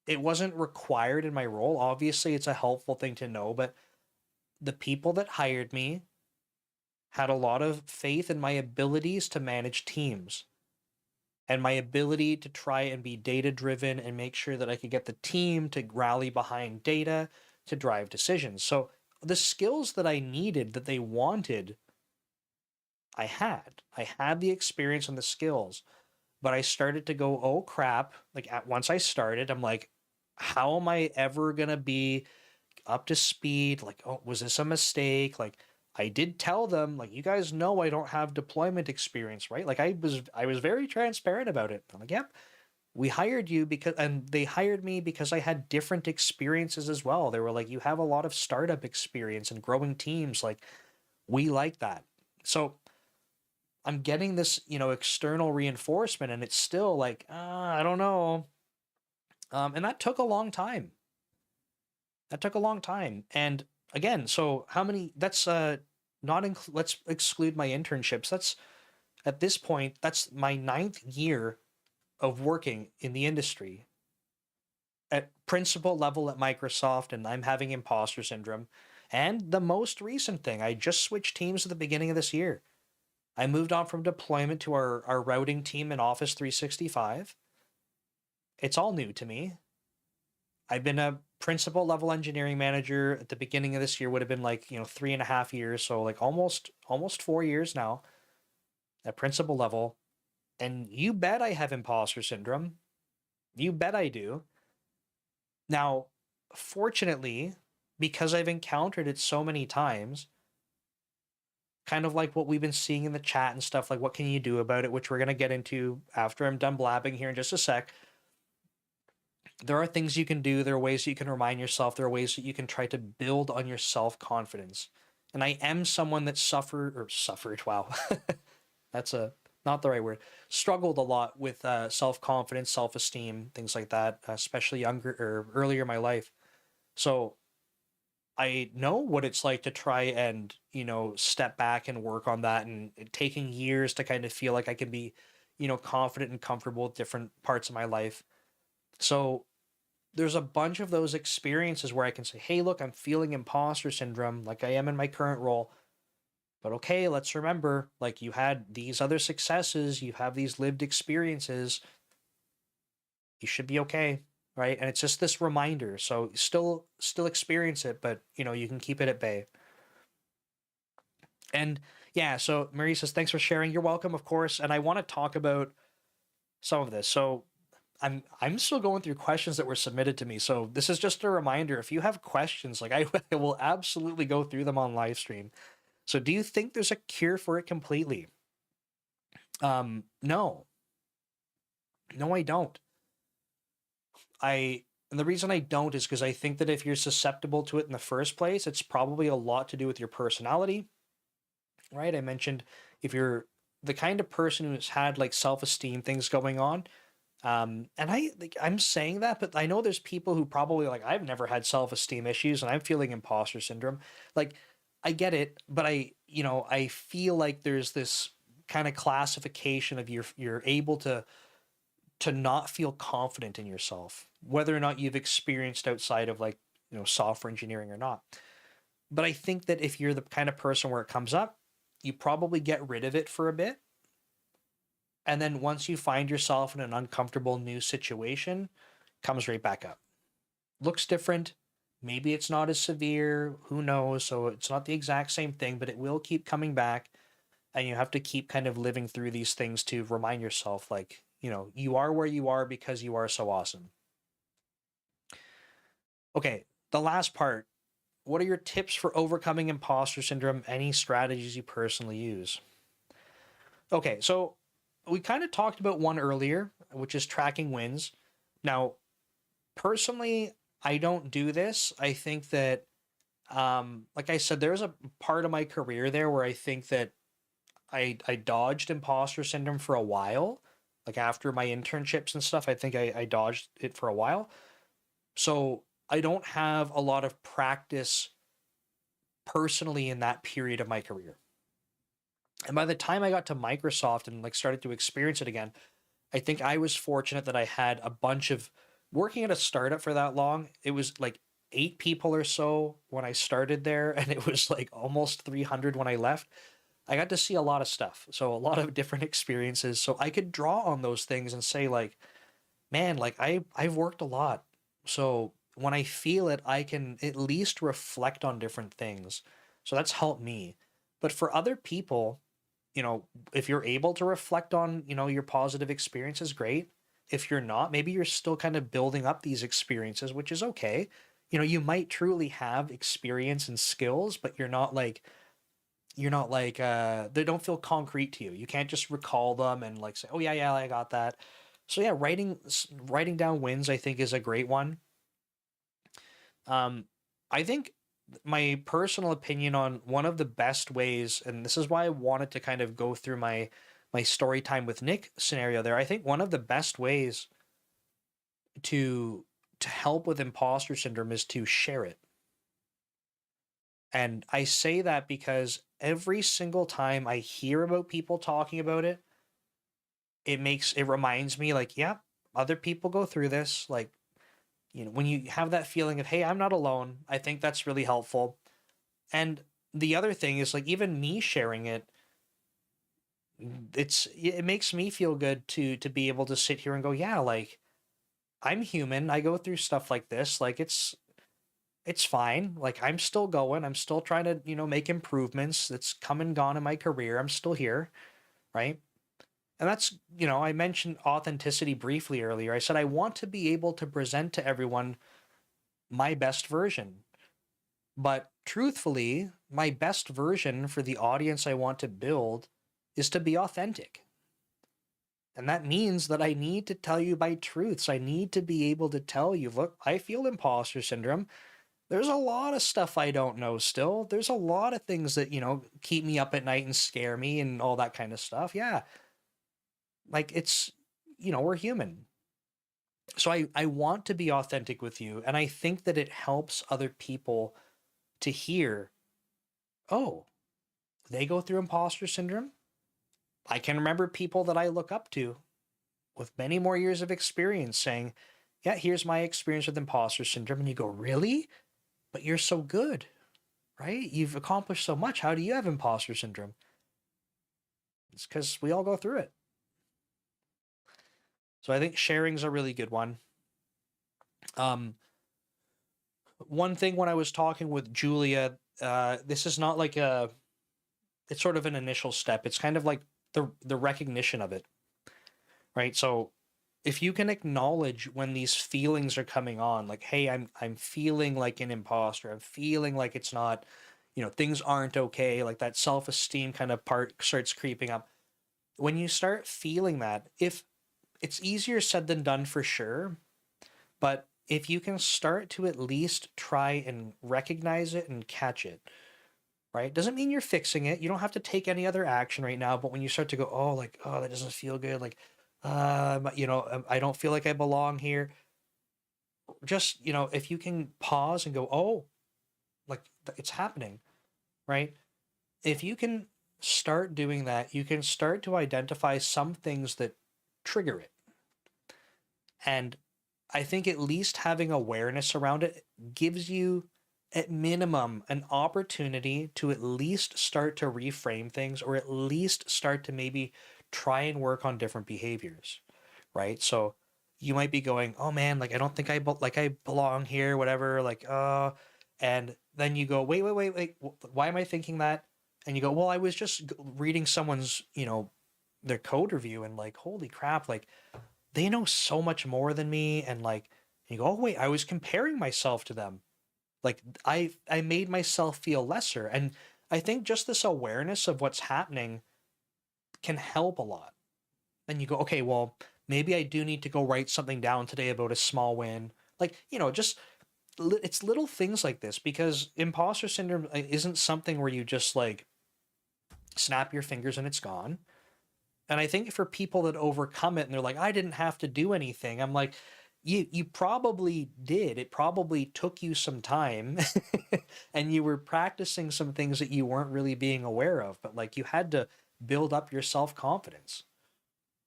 it wasn't required in my role. Obviously, it's a helpful thing to know, but the people that hired me had a lot of faith in my abilities to manage teams and my ability to try and be data driven and make sure that I could get the team to rally behind data to drive decisions. So the skills that I needed, that they wanted, I had the experience and the skills, but I started to go, oh crap. Like once I started, I'm like, how am I ever going to be up to speed? Like, oh, was this a mistake? Like, I did tell them, like, you guys know I don't have deployment experience, right? Like I was very transparent about it. I'm like, yep, we hired you because, and they hired me because I had different experiences as well. They were like, you have a lot of startup experience and growing teams. Like, we like that. So I'm getting this, external reinforcement, and it's still like, I don't know. And that took a long time. That took a long time. And again, so how many? That's not let's exclude my internships. That's at this point, that's my ninth year of working in the industry at principal level at Microsoft, and I'm having imposter syndrome. And the most recent thing, I just switched teams at the beginning of this year. I moved on from deployment to our routing team in Office 365. It's all new to me. I've been a principal level engineering manager at the beginning of this year, would have been like, 3.5 years. So like almost 4 years now at principal level. And you bet I have imposter syndrome. You bet I do. Now, fortunately, because I've encountered it so many times, kind of like what we've been seeing in the chat and stuff, like what can you do about it, which we're going to get into after I'm done blabbing here in just a sec. There are things you can do. There are ways that you can remind yourself. There are ways that you can try to build on your self-confidence. And I am someone that suffered, wow. That's not the right word. Struggled a lot with self-confidence, self-esteem, things like that, especially younger or earlier in my life. So I know what it's like to try and, step back and work on that, and taking years to kind of feel like I can be, confident and comfortable with different parts of my life. So there's a bunch of those experiences where I can say, hey, look, I'm feeling imposter syndrome like I am in my current role. But okay, let's remember, like, you had these other successes, you have these lived experiences, you should be okay, right? And it's just this reminder. So still experience it, but you can keep it at bay. And yeah, so Marie says, thanks for sharing. You're welcome, of course. And I want to talk about some of this. So I'm still going through questions that were submitted to me. So this is just a reminder. If you have questions, like I will absolutely go through them on live stream. So do you think there's a cure for it completely? No. No, I don't. And the reason I don't is because I think that if you're susceptible to it in the first place, it's probably a lot to do with your personality, right? I mentioned if you're the kind of person who's had like self-esteem things going on, and I'm saying that, but I know there's people who probably like, I've never had self-esteem issues and I'm feeling imposter syndrome. Like, I get it, but I feel like there's this kind of classification of you're able to not feel confident in yourself, whether or not you've experienced outside of like, software engineering or not. But I think that if you're the kind of person where it comes up, you probably get rid of it for a bit. And then once you find yourself in an uncomfortable new situation, comes right back up. Looks different. Maybe it's not as severe. Who knows? So it's not the exact same thing, but it will keep coming back. And you have to keep kind of living through these things to remind yourself, like, you are where you are because you are so awesome. Okay, the last part. What are your tips for overcoming imposter syndrome? Any strategies you personally use? Okay, so we kind of talked about one earlier, which is tracking wins. Now, personally, I don't do this. I think that, like I said, there's a part of my career there where I think that I dodged imposter syndrome for a while. Like after my internships and stuff, I think I dodged it for a while. So I don't have a lot of practice personally in that period of my career. And by the time I got to Microsoft and like started to experience it again, I think I was fortunate that I had a bunch of working at a startup for that long. It was like 8 people or so when I started there, and it was like almost 300 when I left. I got to see a lot of stuff. So a lot of different experiences. So I could draw on those things and say like, man, like I've worked a lot. So when I feel it, I can at least reflect on different things. So that's helped me. But for other people, if you're able to reflect on, your positive experiences, great. If you're not, maybe you're still kind of building up these experiences, which is okay. You might truly have experience and skills, but you're not like they don't feel concrete to you. You can't just recall them and like say, "Oh yeah, yeah, I got that." So yeah, writing down wins I think is a great one. Um, I think my personal opinion on one of the best ways, and this is why I wanted to kind of go through my story time with Nick scenario there. I think one of the best ways to to help with imposter syndrome is to share it. And I say that because every single time I hear about people talking about it, it reminds me like, yeah, other people go through this. Like, when you have that feeling of, hey, I'm not alone, I think that's really helpful. And the other thing is like even me sharing it, it makes me feel good to be able to sit here and go, yeah, like I'm human. I go through stuff like this. Like it's fine. Like I'm still going. I'm still trying to, make improvements. It's come and gone in my career. I'm still here, right? And that's, I mentioned authenticity briefly earlier. I said I want to be able to present to everyone my best version. But truthfully, my best version for the audience I want to build is to be authentic. And that means that I need to tell you my truths. I need to be able to tell you, look, I feel imposter syndrome. There's a lot of stuff I don't know still. There's a lot of things that, keep me up at night and scare me and all that kind of stuff. Yeah. Like it's, we're human. So I want to be authentic with you. And I think that it helps other people to hear, oh, they go through imposter syndrome. I can remember people that I look up to with many more years of experience saying, yeah, here's my experience with imposter syndrome. And you go, really? But you're so good, right? You've accomplished so much. How do you have imposter syndrome? It's because we all go through it. So I think sharing's a really good one. Um, One thing when I was talking with Julia, this is not like it's sort of an initial step. It's kind of like the recognition of it, right? So if you can acknowledge when these feelings are coming on, like, hey, I'm feeling like an imposter, I'm feeling like it's not, things aren't okay, like that self-esteem kind of part starts creeping up. When you start feeling that, if it's easier said than done for sure, but if you can start to at least try and recognize it and catch it, right? Doesn't mean you're fixing it. You don't have to take any other action right now. But when you start to go, oh, like, oh, that doesn't feel good. Like, I don't feel like I belong here. Just, if you can pause and go, oh, like it's happening, right? If you can start doing that, you can start to identify some things that trigger it. And I think at least having awareness around it gives you, at minimum, an opportunity to at least start to reframe things or at least start to maybe try and work on different behaviors, right? So you might be going, oh man, like I don't think like I belong here, whatever, like, and then you go, wait, why am I thinking that? And you go, well, I was just reading someone's, their code review and like, holy crap, like they know so much more than me. And like, you go, oh wait, I was comparing myself to them. Like I made myself feel lesser. And I think just this awareness of what's happening can help a lot. Then you go, okay, well, maybe I do need to go write something down today about a small win. Like, just it's little things like this because imposter syndrome isn't something where you just like snap your fingers and it's gone. And I think for people that overcome it and they're like, I didn't have to do anything. I'm like, you probably did. It probably took you some time and you were practicing some things that you weren't really being aware of, but like you had to build up your self-confidence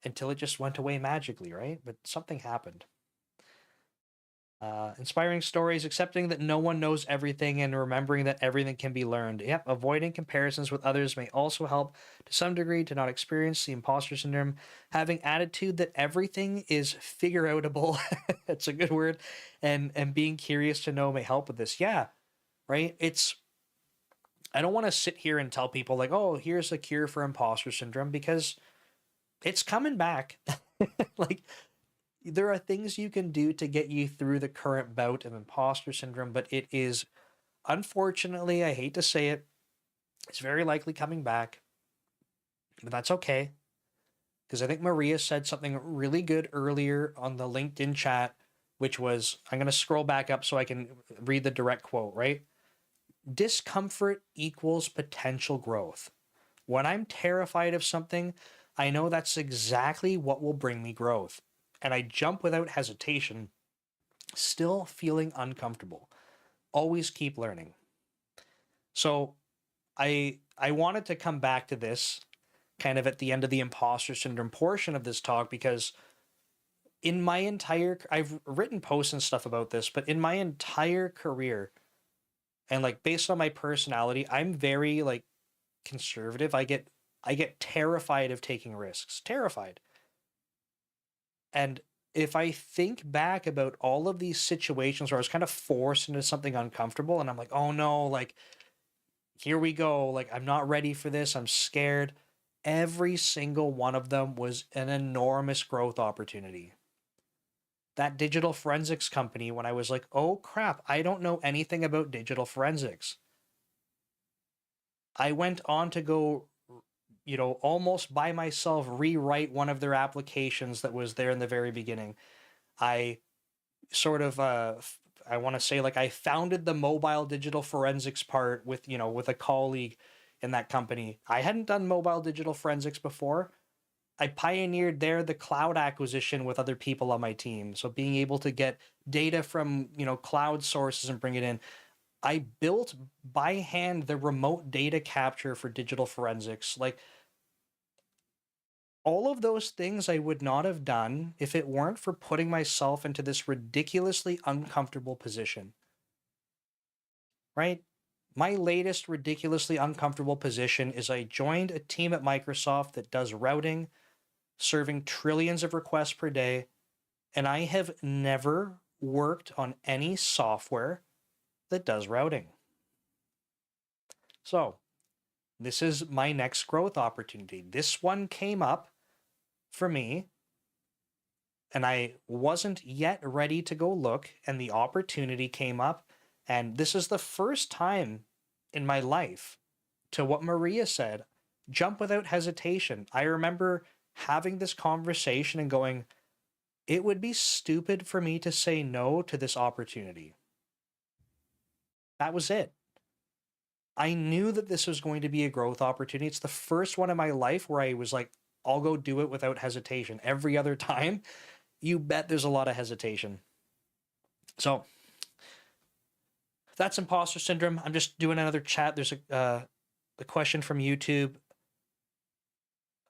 until it just went away magically, right? But something happened. Inspiring stories, accepting that no one knows everything and remembering that everything can be learned. Yep, avoiding comparisons with others may also help to some degree to not experience the imposter syndrome. Having attitude that everything is figure outable. It's a good word. And being curious to know may help with this. Yeah, right? It's I don't want to sit here and tell people like, oh, here's a cure for imposter syndrome, because it's coming back. Like, there are things you can do to get you through the current bout of imposter syndrome, but it is, unfortunately, I hate to say it, it's very likely coming back. But that's okay, because I think Maria said something really good earlier on the LinkedIn chat, which was, I'm going to scroll back up so I can read the direct quote, right? Discomfort equals potential growth. When I'm terrified of something, I know that's exactly what will bring me growth. And I jump without hesitation, still feeling uncomfortable. Always keep learning. So I wanted to come back to this kind of at the end of the imposter syndrome portion of this talk, because in my entire, I've written posts and stuff about this, but in my entire career, and like based on my personality, I'm very like conservative. I get terrified of taking risks. Terrified. And if I think back about all of these situations where I was kind of forced into something uncomfortable and I'm like, oh no, like here we go, like I'm not ready for this, I'm scared. Every single one of them was an enormous growth opportunity. That digital forensics company, when I was like, oh crap, I don't know anything about digital forensics, I went on to go, almost by myself rewrite one of their applications that was there in the very beginning. I sort of, I want to say, like, I founded the mobile digital forensics part with, with a colleague in that company. I hadn't done mobile digital forensics before. I pioneered there the cloud acquisition with other people on my team. So being able to get data from, cloud sources and bring it in. I built by hand the remote data capture for digital forensics. Like, all of those things I would not have done if it weren't for putting myself into this ridiculously uncomfortable position. Right? My latest ridiculously uncomfortable position is I joined a team at Microsoft that does routing, serving trillions of requests per day, and I have never worked on any software that does routing. So, this is my next growth opportunity. This one came up for me, and I wasn't yet ready to go look, and the opportunity came up. And this is the first time in my life, to what Maria said, jump without hesitation. I remember having this conversation and going, it would be stupid for me to say no to this opportunity. That was it. I knew that this was going to be a growth opportunity. It's the first one in my life where I was like, I'll go do it without hesitation. Every other time, you bet there's a lot of hesitation. So that's imposter syndrome. I'm just doing another chat. There's a question from YouTube.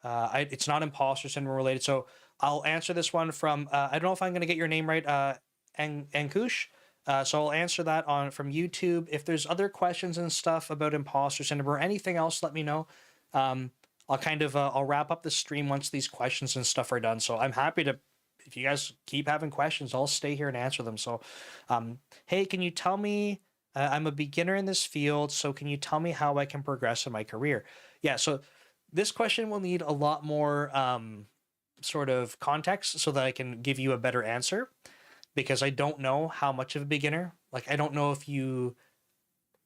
It's not imposter syndrome related, so I'll answer this one from, I don't know if I'm going to get your name right, Ankush. So I'll answer that from YouTube. If there's other questions and stuff about imposter syndrome or anything else, let me know. I'll wrap up the stream once these questions and stuff are done. So I'm happy to, if you guys keep having questions, I'll stay here and answer them. So, hey, can you tell me, I'm a beginner in this field, so can you tell me how I can progress in my career? Yeah, so this question will need a lot more sort of context so that I can give you a better answer, because I don't know how much of a beginner. Like, I don't know if you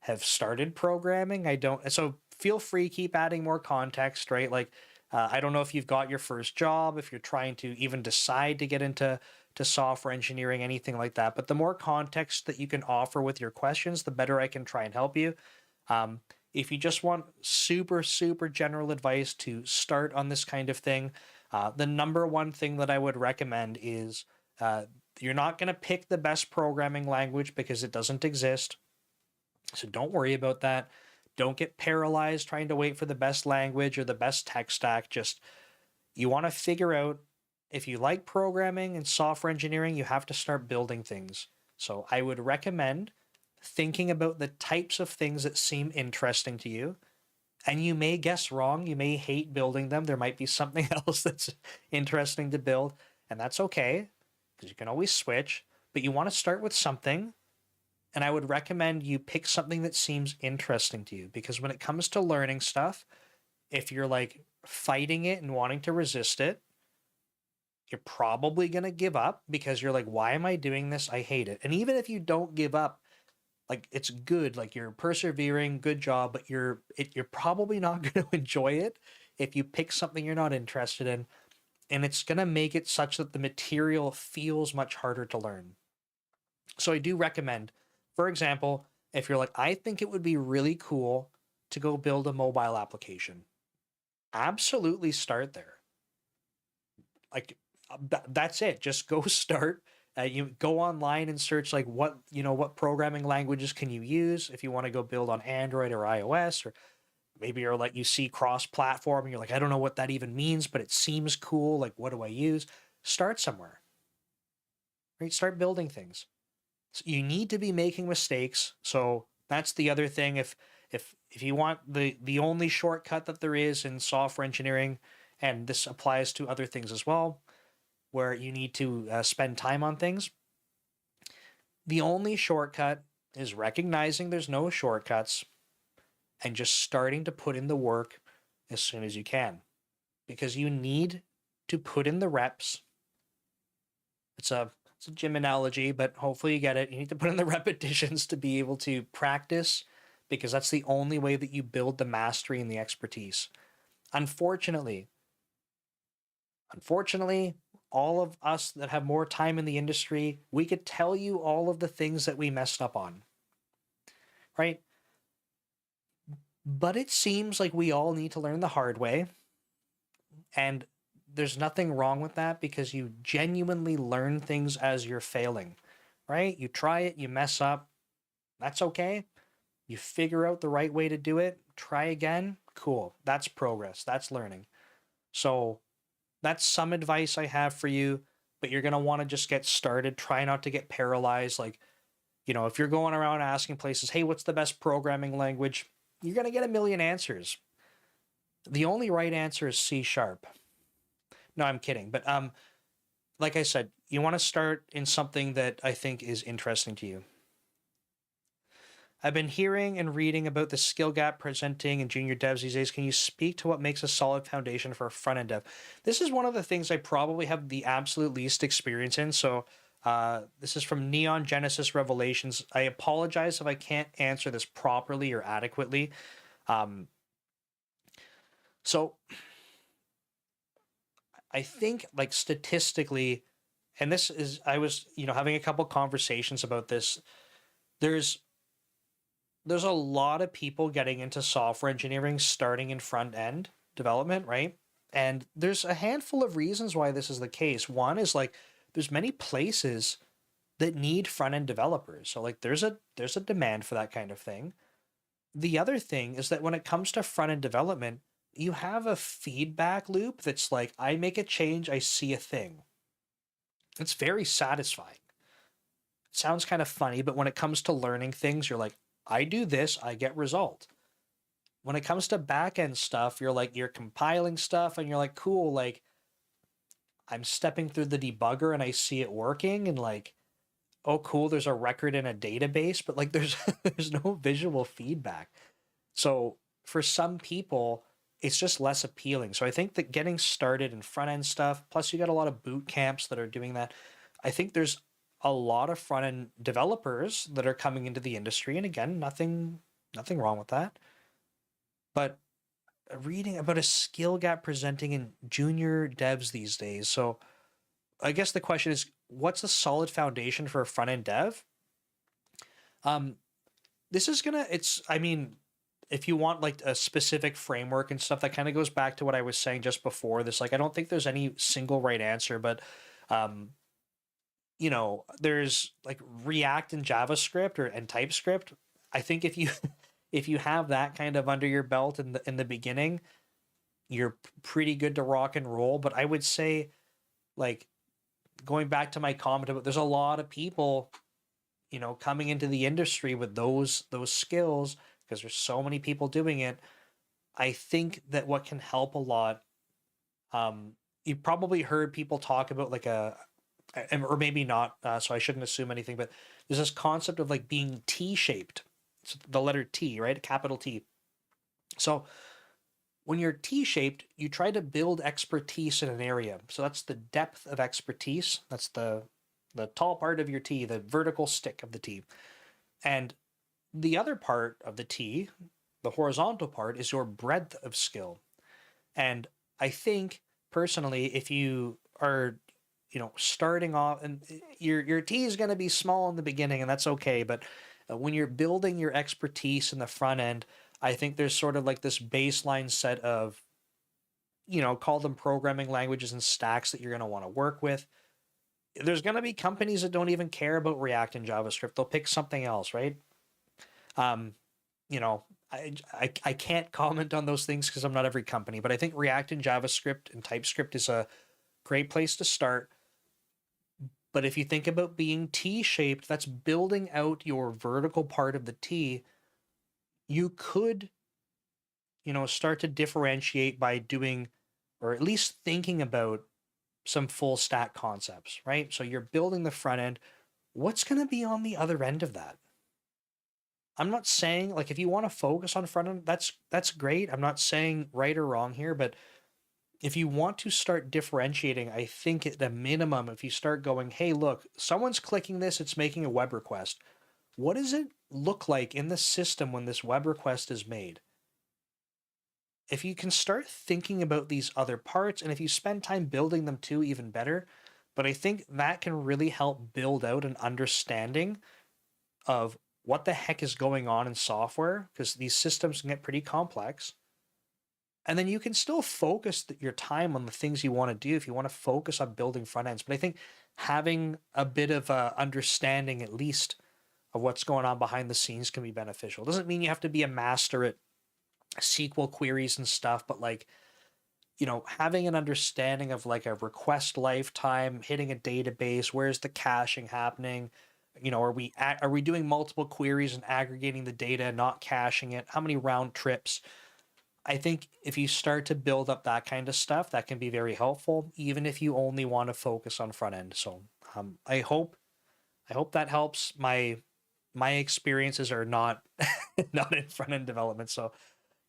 have started programming. So feel free, keep adding more context, right? Like, I don't know if you've got your first job, if you're trying to even decide to get into software engineering, anything like that. But the more context that you can offer with your questions, the better I can try and help you. If you just want super, super general advice to start on this kind of thing, the number one thing that I would recommend is you're not going to pick the best programming language because it doesn't exist. So don't worry about that. Don't get paralyzed trying to wait for the best language or the best tech stack. Just, you want to figure out, if you like programming and software engineering, you have to start building things. So I would recommend thinking about the types of things that seem interesting to you. And you may guess wrong. You may hate building them. There might be something else that's interesting to build. And that's okay, because you can always switch. But you want to start with something And I would recommend you pick something that seems interesting to you, because when it comes to learning stuff, if you're like fighting it and wanting to resist it, you're probably going to give up because you're like, why am I doing this? I hate it. And even if you don't give up, like it's good, like you're persevering, good job, but you're probably not going to enjoy it if you pick something you're not interested in, and it's going to make it such that the material feels much harder to learn. So I do recommend, for example, if you're like, I think it would be really cool to go build a mobile application, absolutely start there. Like that's it. Just go start. You go online and search like what programming languages can you use if you want to go build on Android or iOS, or maybe you're like you see cross-platform and you're like, I don't know what that even means, but it seems cool. Like, what do I use? Start somewhere, right? Start building things. So you need to be making mistakes. So that's the other thing. If you want the only shortcut that there is in software engineering, and this applies to other things as well, where you need to spend time on things, the only shortcut is recognizing there's no shortcuts and just starting to put in the work as soon as you can, because you need to put in the reps. It's a gym analogy, but hopefully you get it. You need to put in the repetitions to be able to practice, because that's the only way that you build the mastery and the expertise. Unfortunately, all of us that have more time in the industry, we could tell you all of the things that we messed up on, right? But it seems like we all need to learn the hard way. And there's nothing wrong with that, because you genuinely learn things as you're failing, right? You try it, you mess up. That's okay. You figure out the right way to do it, try again. Cool. That's progress. That's learning. So that's some advice I have for you, but you're going to want to just get started. Try not to get paralyzed. Like, if you're going around asking places, hey, what's the best programming language? You're going to get a million answers. The only right answer is C#. No, I'm kidding. But like I said, you want to start in something that I think is interesting to you. I've been hearing and reading about the skill gap presenting in junior devs these days. Can you speak to what makes a solid foundation for a front end dev? This is one of the things I probably have the absolute least experience in. So this is from Neon Genesis Revelations. I apologize if I can't answer this properly or adequately. So I think, like, statistically, and this is, I was, having a couple conversations about this. There's a lot of people getting into software engineering starting in front end development, right? And there's a handful of reasons why this is the case. One is like there's many places that need front end developers. So like there's a demand for that kind of thing. The other thing is that when it comes to front end development, you have a feedback loop that's like, I make a change, I see a thing. It's very satisfying. It sounds kind of funny, but when it comes to learning things, you're like, I do this, I get result. When it comes to back end stuff, you're compiling stuff and you're like, cool, like I'm stepping through the debugger and I see it working, and like, oh cool, there's a record in a database, but like there's there's no visual feedback. So for some people, it's just less appealing. So I think that getting started in front end stuff, plus you got a lot of boot camps that are doing that. I think there's a lot of front end developers that are coming into the industry, and again, nothing wrong with that. But reading about a skill gap presenting in junior devs these days. So I guess the question is, what's a solid foundation for a front end dev? Um, this is gonna, I mean, if you want like a specific framework and stuff, that kind of goes back to what I was saying just before this. Like, I don't think there's any single right answer, but, there's like React and JavaScript and TypeScript. I think if you, if you have that kind of under your belt in the beginning, you're pretty good to rock and roll. But I would say, like, going back to my comment about, there's a lot of people, coming into the industry with those skills, because there's so many people doing it. I think that what can help a lot, you've probably heard people talk about like or maybe not, so I shouldn't assume anything, but there's this concept of like being T-shaped. So the letter T, right? Capital T. So when you're T-shaped, you try to build expertise in an area. So that's the depth of expertise. That's the tall part of your T, the vertical stick of the T. And the other part of the T, the horizontal part, is your breadth of skill. And I think personally, if you are, starting off, and your T is going to be small in the beginning, and that's okay. But when you're building your expertise in the front end, I think there's sort of like this baseline set of, call them programming languages and stacks that you're going to want to work with. There's going to be companies that don't even care about React and JavaScript. They'll pick something else, right? Um, you know, I can't comment on those things because I'm not every company, but I think React and JavaScript and TypeScript is a great place to start. But if you think about being T-shaped, that's building out your vertical part of the T. You could, start to differentiate by doing, or at least thinking about some full stack concepts, right? So you're building the front end. What's going to be on the other end of that? I'm not saying like if you want to focus on front end, that's great. I'm not saying right or wrong here, but if you want to start differentiating, I think at the minimum, if you start going, hey, look, someone's clicking this, it's making a web request. What does it look like in the system when this web request is made? If you can start thinking about these other parts, and if you spend time building them too, even better. But I think that can really help build out an understanding of what the heck is going on in software, because these systems can get pretty complex. And then you can still focus your time on the things you want to do if you want to focus on building front ends. But I think having a bit of a understanding, at least, of what's going on behind the scenes can be beneficial. It doesn't mean you have to be a master at SQL queries and stuff, but like, having an understanding of like a request lifetime, hitting a database, where's the caching happening? Are we doing multiple queries and aggregating the data, not caching it? How many round trips? I think if you start to build up that kind of stuff, that can be very helpful, even if you only want to focus on front end. So I hope that helps. My experiences are not not in front end development, so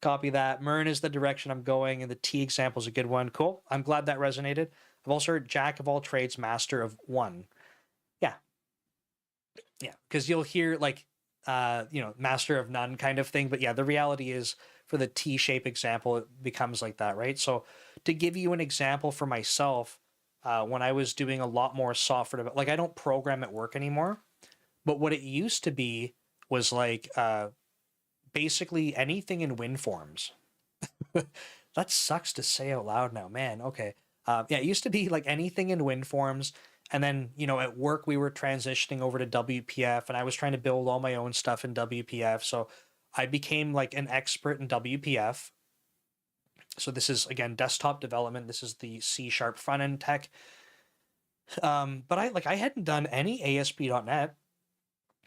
copy that. MERN is the direction I'm going, and the T example is a good one. Cool. I'm glad that resonated. I've also heard jack of all trades, master of one. Yeah, yeah, because you'll hear like master of none kind of thing, but yeah, the reality is for the T-shape example it becomes like that, right? So to give you an example for myself, when I was doing a lot more software like I don't program at work anymore, but what it used to be was like basically anything in WinForms. That sucks to say out loud now, man. Okay. Yeah, it used to be like anything in WinForms. And then, at work, we were transitioning over to WPF, and I was trying to build all my own stuff in WPF. So I became like an expert in WPF. So this is, again, desktop development. This is the C# front end tech. But I hadn't done any ASP.NET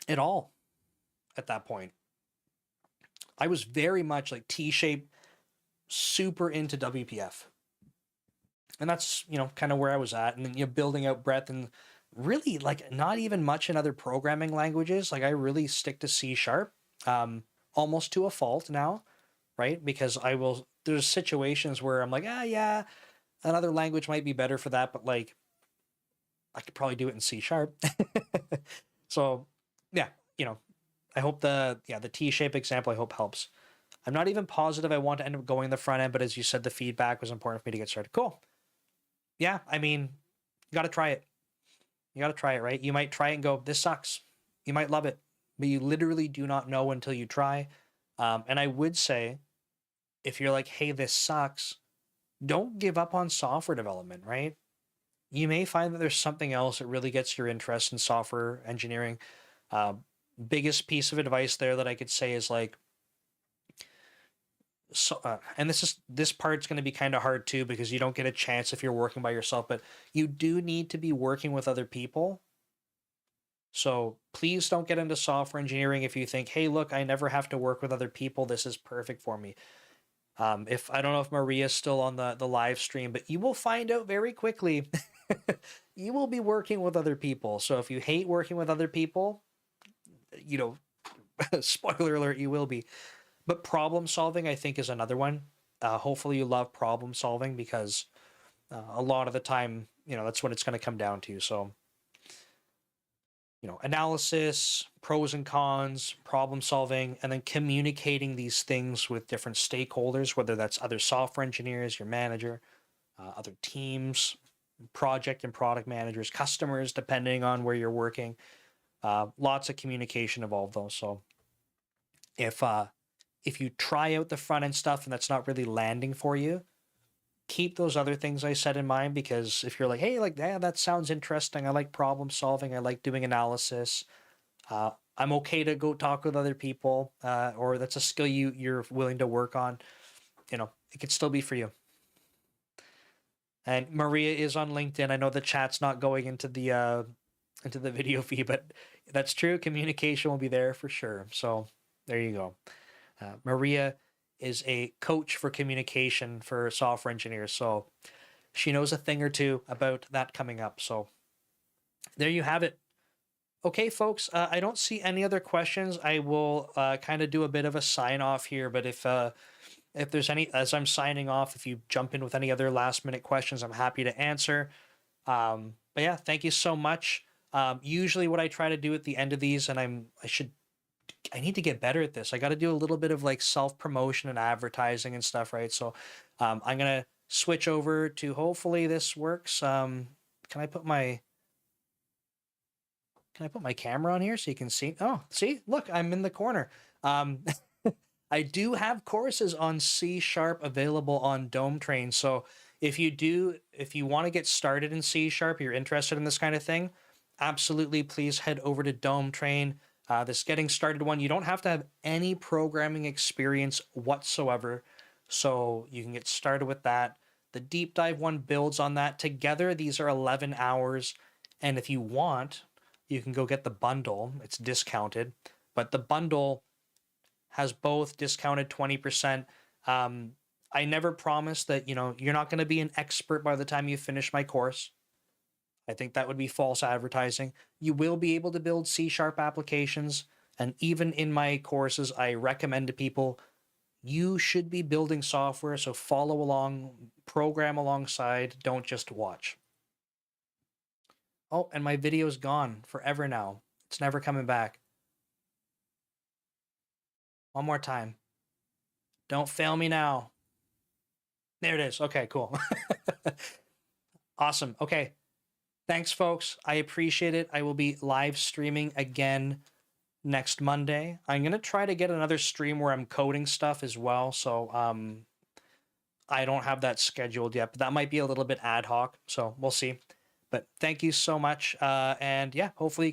at all at that point. I was very much like T-shape, super into WPF. And that's, kind of where I was at. And then, building out breadth and really like not even much in other programming languages. Like I really stick to C#, almost to a fault now, right? Because there's situations where I'm like, yeah, another language might be better for that, but like I could probably do it in C#. So yeah, I hope the T-shape example, I hope helps. I'm not even positive I want to end up going the front end, but as you said, the feedback was important for me to get started. Cool. Yeah, I mean, you got to try it. You got to try it, right? You might try it and go, this sucks. You might love it, but you literally do not know until you try. And I would say, if you're like, hey, this sucks, don't give up on software development, right? You may find that there's something else that really gets your interest in software engineering. Biggest piece of advice there that I could say is like, so, and this part's going to be kind of hard too because you don't get a chance if you're working by yourself, but you do need to be working with other people. So please don't get into software engineering if you think, hey, look, I never have to work with other people. This is perfect for me. If I don't know if Maria's still on the live stream, but you will find out very quickly You will be working with other people. So if you hate working with other people, you know, spoiler alert, you will be. But problem solving, I think, is another one. Hopefully, you love problem solving because a lot of the time, that's what it's going to come down to. So, analysis, pros and cons, problem solving, and then communicating these things with different stakeholders, whether that's other software engineers, your manager, other teams, project and product managers, customers, depending on where you're working. Lots of communication involved, though. So, if you try out the front end stuff and that's not really landing for you, keep those other things I said in mind, because if you're like, hey, like, yeah, that sounds interesting. I like problem solving. I like doing analysis. I'm okay to go talk with other people, or that's a skill you're willing to work on. It could still be for you. And Maria is on LinkedIn. I know the chat's not going into the video feed, but that's true. Communication will be there for sure. So there you go. Maria is a coach for communication for software engineers. So she knows a thing or two about that coming up. So there you have it. Okay, folks, I don't see any other questions. I will kind of do a bit of a sign off here, but if there's any, as I'm signing off, if you jump in with any other last minute questions, I'm happy to answer. But yeah, thank you so much. Usually what I try to do at the end of these, and I need to get better at this. I got to do a little bit of like self promotion and advertising and stuff, right? So I'm going to switch over to, hopefully this works. Can I put my camera on here so you can see? Oh, see, look, I'm in the corner. I do have courses on C# available on Dome Train. So if you want to get started in C#, you're interested in this kind of thing, absolutely, please head over to Dome Train. This getting started one, you don't have to have any programming experience whatsoever, so you can get started with that. The deep dive one builds on that. Together, these are 11 hours, and if you want, you can go get the bundle. It's discounted, but the bundle has both discounted 20%. I never promise that, you're not going to be an expert by the time you finish my course. I think that would be false advertising. You will be able to build C# applications. And even in my courses, I recommend to people, you should be building software. So follow along, program alongside, don't just watch. Oh, and my video's gone forever now. It's never coming back. One more time. Don't fail me now. There it is. Okay, cool. Awesome. Okay. Thanks, folks. I appreciate it. I will be live streaming again next Monday. I'm going to try to get another stream where I'm coding stuff as well. So I don't have that scheduled yet, but that might be a little bit ad hoc. So we'll see. But thank you so much. And yeah, hopefully you can